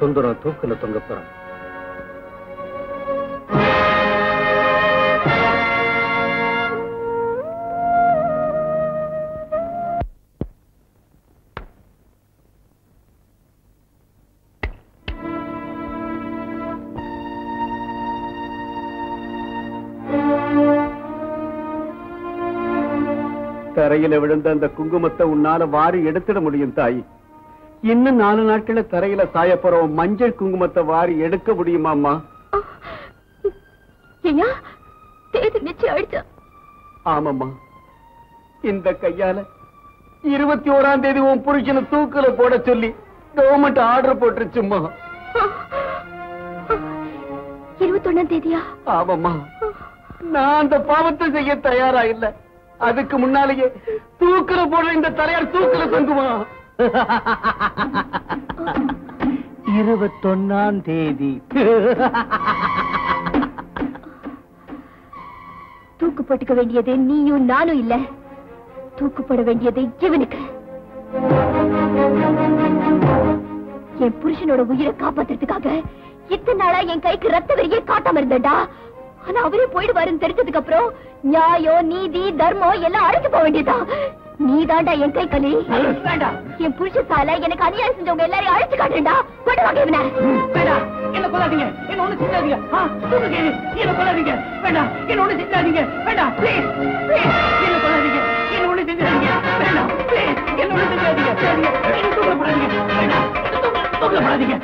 சுந்தரம் தூக்குல தொங்க போறான். தரையில விழுந்த அந்த குங்குமத்தை உன்னால வாரி எடுத்துட முடியும் தாய். இன்னும் 4 நாட்கள தரையில சாயப்போறோம் மஞ்சள் குங்குமத்தை வாரி எடுக்க முடியுமாம்மா? ஆமாம்மா, இந்த கையால 21ஆம் தேதி உன் புருஷனை தூக்குல போட சொல்லி கவர்மெண்ட் ஆர்டர் போட்டுருச்சும்மா. 21ஆம் தேதியா? ஆமாம்மா, நான் அந்த பாவத்தை செய்ய தயாரா இல்ல. அதுக்கு முன்னாலேயே தூக்குல போடுற இந்த தலையார் தூக்குல தொங்குமா? 21ஆம் தேதி தூக்கு போட்டுக்க வேண்டியது நீயும் நானும் இல்ல, தூக்கு போட வேண்டியது இவனுக்கு. என் புருஷனோட உயிரை காப்பாத்துறதுக்காக இத்தனை நாளா என் கைக்கு ரத்த வெறியே காட்டாம இருந்தடா. ஆனா அவரே போயிடுவாருன்னு தெரிஞ்சதுக்கு அப்புறம் நியாயம் நீதி தர்மம் எல்லாம் அழைக்க போக வேண்டியதா. நீதாண்டா என் கை களி. என் புருஷ சால எனக்கு அநியாயம் செஞ்சவங்க எல்லாரையும் அழைச்சு காட்டுறா. கொண்டு இவனை. என்ன கொல்லாதீங்க, என்ன ஒண்ணு செஞ்சாதீங்க. என்ன கொல்லாதீங்க, வேண்டாம். என்ன ஒண்ணு செஞ்சாதீங்க, வேண்டாம். ப்ளீஸ் என்ன கொல்லாதீங்க, என்ன ஒண்ணு செஞ்சாதீங்க, வேண்டாம். ப்ளீஸ் என்ன ஒண்ணு செஞ்சாதீங்க, தூக்கலாதீங்க.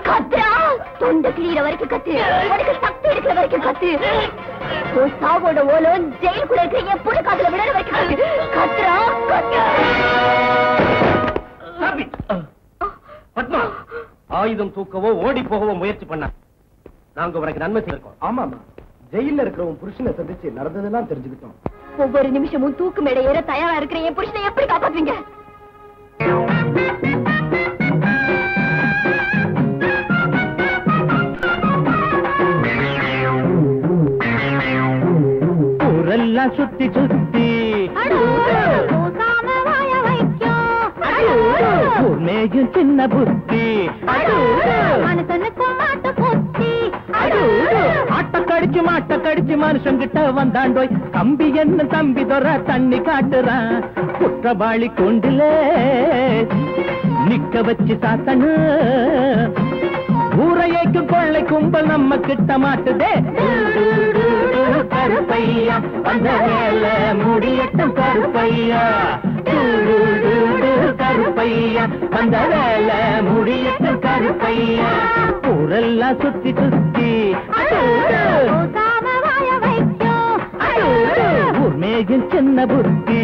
கத்துறா, தொண்டை கிளியிற வரைக்கும் கத்து, உனக்கு சக்தி இருக்கிற வரைக்கும் கத்து. சாவோட ஓலம் ஜெயிலுக்குள்ள இருக்கிற என் பொண்ணு காதுல விட வரைக்கும் கத்துறா, கத்து. பத்மா, ஆயுதம் தூக்கவோ ஓடி போகவோ முயற்சி பண்ண நாங்க உனக்கு நன்மை செய்திருக்கோம். ஆமாமா, ஜெயில இருக்கிறவன் புருஷனை சந்திச்சு நடந்ததெல்லாம் தெரிஞ்சுக்கிட்டோம். ஒவ்வொரு நிமிஷமும் தூக்கு மேடை ஏற தயாரா இருக்கிற என் புருஷனை எப்படி காப்பாத்துவீங்க? ஊரெல்லாம் சுத்தி சுத்தி மேயும் சின்ன புத்தி ஆட்ட கடிச்சு மனுஷன் கிட்ட வந்தாண்டோய். கம்பி என்ன தம்பி தொற தண்ணி காட்டுறான். குற்றவாளி கொண்டுல நிக்க வச்சு சாத்தனு. ஊரையைக்கும் கொள்ளை கும்பல் நம்ம கிட்ட மாட்டுதே. கருப்பையா வந்த வேல முடியட்டும் கருப்பையா. கருப்பையா வந்த வேல முடியட்டும் கருப்பையா. ஊரெல்லாம் சுத்தி சுத்தி ஊர் மேயும் சின்ன புத்தி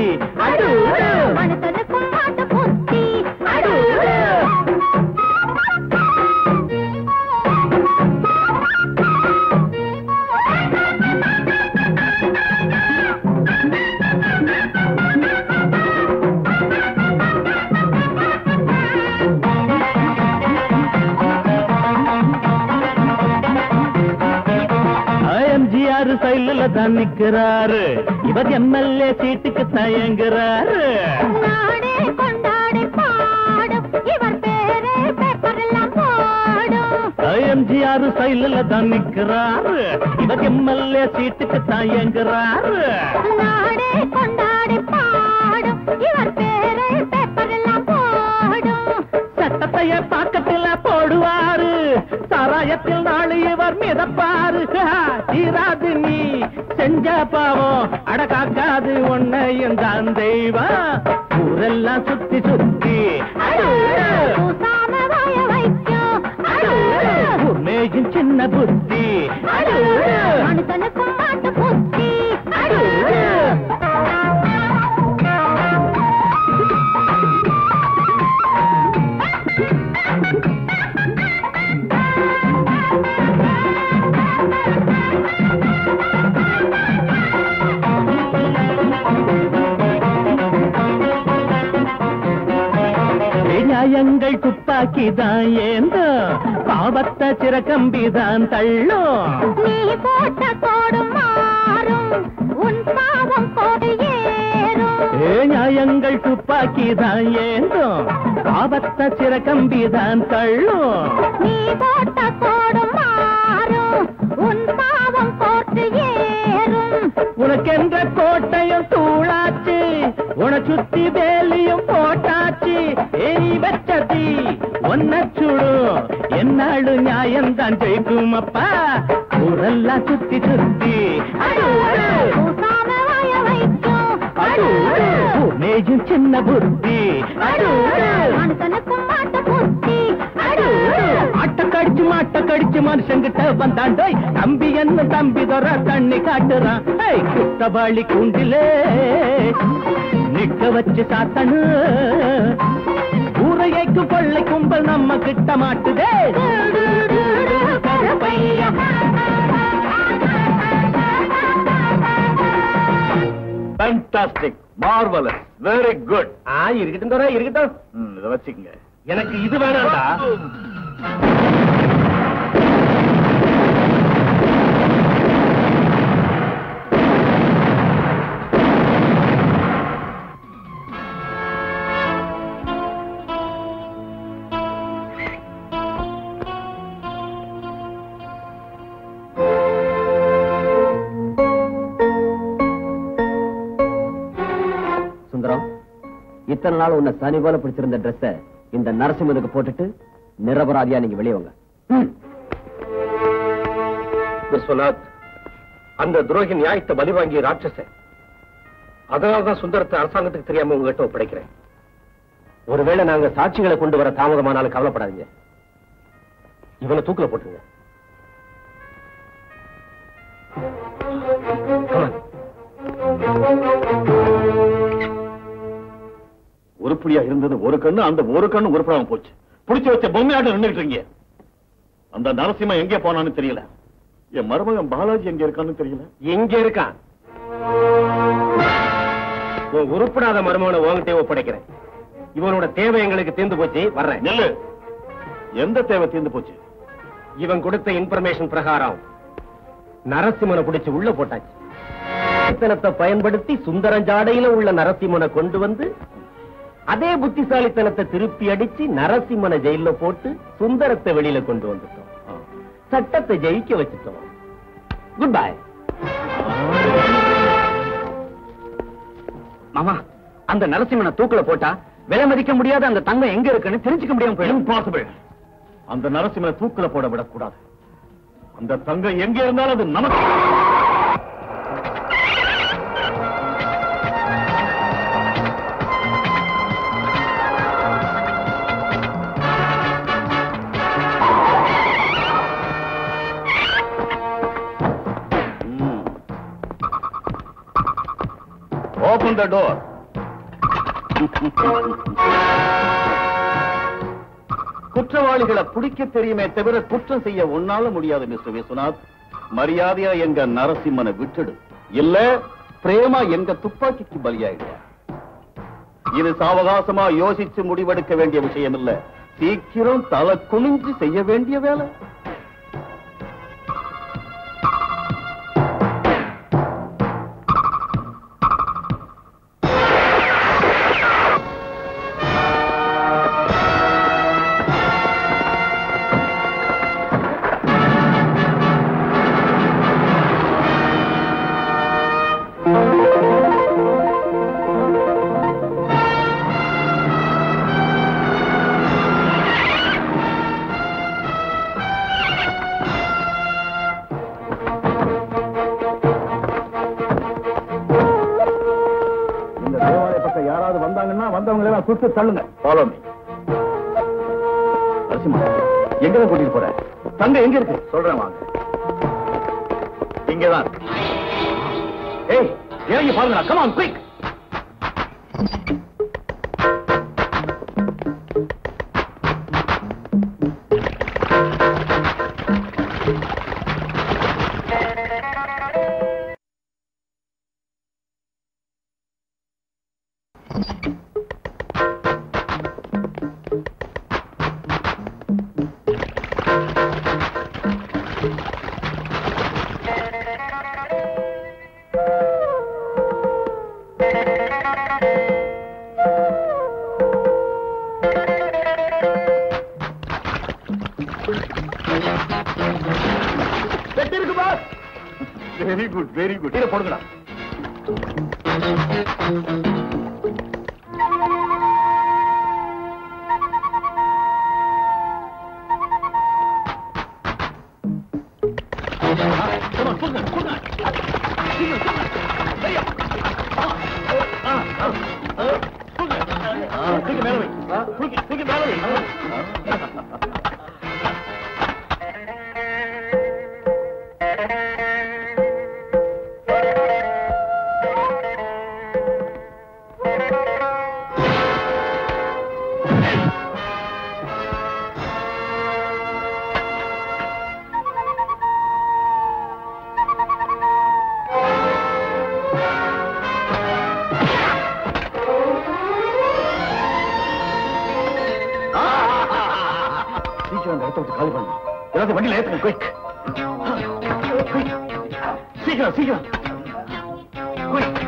சைல தான் நிக்கிறாரு. இவர் எம்எல்ஏ சீட்டுக்கு தயங்குறாரு. எம்ஜிஆர் சைல தான் நிக்கிறாரு. இவர் எம்எல்ஏ சீட்டுக்கு தயங்குறாரு. சட்டத்தைய பாக்கத்துல போடுவாரு. சாராயத்தில் நாளை இவர் மிதப்பாரு. தீராது நீ செஞ்ச பாவம் அடக்காக்காது உன்னையும் தான் தெய்வம். ஊரெல்லாம் சுத்தி சுத்தி மேயும் சின்ன புத்தி நியாயங்கள் துப்பா துப்பாக்கிதான் ஏந்தும் பாவத்தை சிறக்கம்பிதான் தள்ளும் நீ போட்ட கோடு மாறும் உன் பாவம் கோடு ஏறும் நியாயங்கள் துப்பாக்கிதான் ஏந்தும் பாவத்தை சிறக்கம்பிதான் தள்ளும் நீ போட்ட கோடு மாறும் உன் பாவம் கோட்டு ஏறும் உனக்கென்ற கோட்டையும் தூளாச்சு உன சுத்தி வேலியும் போட்டாச்சு ஏறி வச்சதி ஒன்ன சுடும் என்னாடு நியாயம்தான் ஜெயிக்கும் அப்பா ஊரெல்லாம் சுத்தி சுத்தி பூசாம வாய வைக்கும் மேயும் சின்ன புத்தி மனுஷனுக்கும் மாட்ட புத்தி மாட்ட கடிச்சு மனுஷங்கிட்ட வந்தாண்டோய் தம்பி என்ன தம்பி தொற தண்ணி காட்டுறான் குத்தவாளி கூண்டிலே நிக்க வச்சு சாத்தனு ஊரையைக்கு கொள்ளை கும்பல் நம்ம கிட்ட மாட்டுதே Fantastic, marvelous, very good. இருக்கட்டும் தோற இருக்கட்டும். இத வச்சுக்கங்க. எனக்கு இது வேணாம்டா. சுந்தரம், இத்தனை நாள் உன்னை சனி போல பிடிச்சிருந்த ட்ரெஸ்ஸ இந்த நரசிம்மனுக்கு போட்டுட்டு நிரபராதியா நீங்க வெளியே வாங்க. விஸ்வநாத், அந்த துரோகி நியாயத்தை பலி வாங்கிய ராட்சச. அதனால்தான் சுந்தரத்தை அரசாங்கத்துக்கு தெரியாம உங்ககிட்ட ஒப்படைக்கிறேன். ஒருவேளை நாங்க சாட்சிகளை கொண்டு வர தாமதமானாலும் கவலைப்படாதீங்க. இவனை தூக்கில போட்டுருங்க. உருப்படியா இருந்தது ஒரு கண்ணு, அந்த ஒரு கண்ணு உருப்படாம போச்சு. புடிச்சு வச்ச பொம்மையாட்டம் நின்றுட்டு இருக்கீங்க. அந்த நரசிம்ம எங்க போனான்னு தெரியல. என் மருமகன் பாலாஜி எங்க இருக்கான்னு தெரியல. எங்க இருக்கான்? உருப்படாத மருமகனை உங்ககிட்ட ஒப்படைக்கிறேன். இவனோட தேவை எங்களுக்கு தீர்ந்து போச்சு. வர்றேன். நெல்லு. எந்த தேவை தீர்ந்து போச்சு? இவன் கொடுத்த இன்ஃபர்மேஷன் பிரகாரம் நரசிம்மனை பிடிச்சு உள்ள போட்டாச்சு. புத்திசாலித்தனத்தை பயன்படுத்தி சுந்தரஞ்சாடையில உள்ள நரசிம்மனை கொண்டு வந்து அதே புத்திசாலித்தனத்தை திருப்பி அடிச்சு நரசிம்மனை ஜெயில போட்டு சுந்தரத்தை வெளியில கொண்டு வந்துட்டோம். சட்டத்தை ஜெயிக்க வச்சுட்டோம். Good bye. மாமா, அந்த நரசிம்மனை தூக்குல போட்டா விலை மதிக்க முடியாத அந்த தங்கம் எங்க இருக்குன்னு தெரிஞ்சுக்க முடியாம போயிடும். இம்பாசிபிள். அந்த நரசிம்மனை தூக்குல போட விடக்கூடாது. அந்த தங்கம் எங்க இருந்தாலும் அது நமக்கு. Open the door. குற்றவாளிகளை பிடிக்க தெரியுமே தவிர குற்றம் செய்ய ஒன்னால முடியாது மிஸ்டர் விஸ்வநாத். மரியாதையா எங்க நரசிம்மனை விட்டுடு, இல்ல பிரேமா எங்க துப்பாக்கிக்கு பலியாயிடுவா. இது சாவகாசமா யோசிச்சு முடிவெடுக்க வேண்டிய விஷயம் இல்ல. சீக்கிரம் தலை குனிஞ்சு செய்ய வேண்டிய வேலை. சுட்டு தள்ளுங்க. Follow me. நரசிம்மா, எங்க கூட்டிட்டு போற? தங்க எங்க இருக்கு? சொல்றேன் வாங்க. இங்கதான். ஏய், இறங்கி பாருங்க. Come on quick. Very good very good. இதை போடுங்கடா. வண்டியில் ஏற்றுங்க. குயிக் சீக்கிரம் சீக்கிரம் குயிக்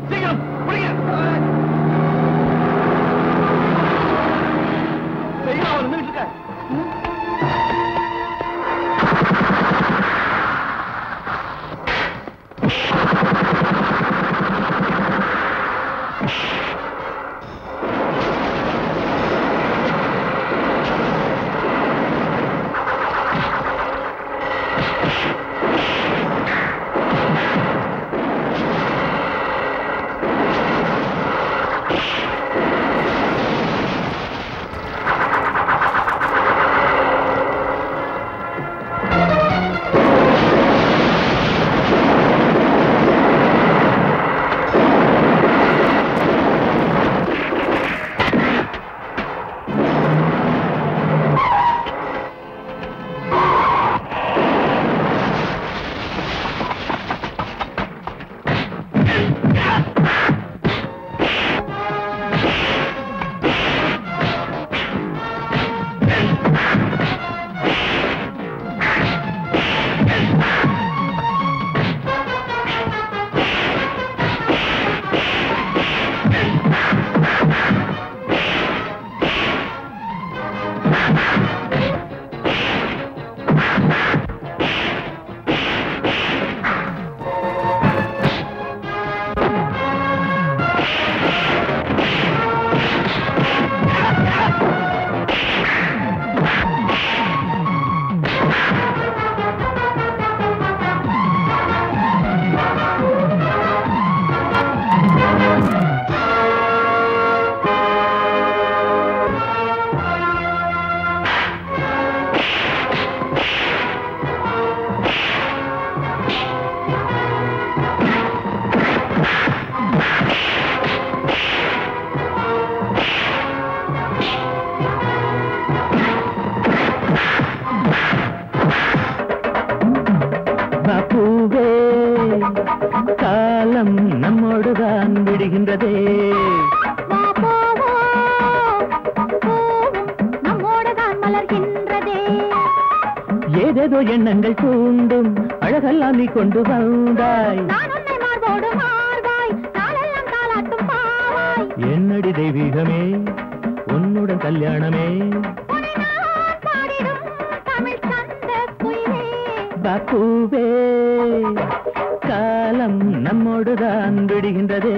சீக்கிரம் பிடிங்க. சீக்கிரம் அவர் நின்றுட்டு இருக்க. காலம் நம்மோடுதான் விடுகின்றதே. நம்மோடுதான் மலர்கின்றதே. ஏதேதோ எண்ணங்கள் தூண்டும் அழகெல்லாம் நீ கொண்டு வந்தாய். நான் உன்னை மார்போடு மார்பாய் நாளெல்லாம் தாலாட்டும் பாவாய். என்னடி தெய்வீகமே உன்னுடன் கல்யாணமே. பாடிடும் தமிழ் சந்த குயிலே. பாப்பூவே காலம் நம்மோடுதான் விடுகின்றதே.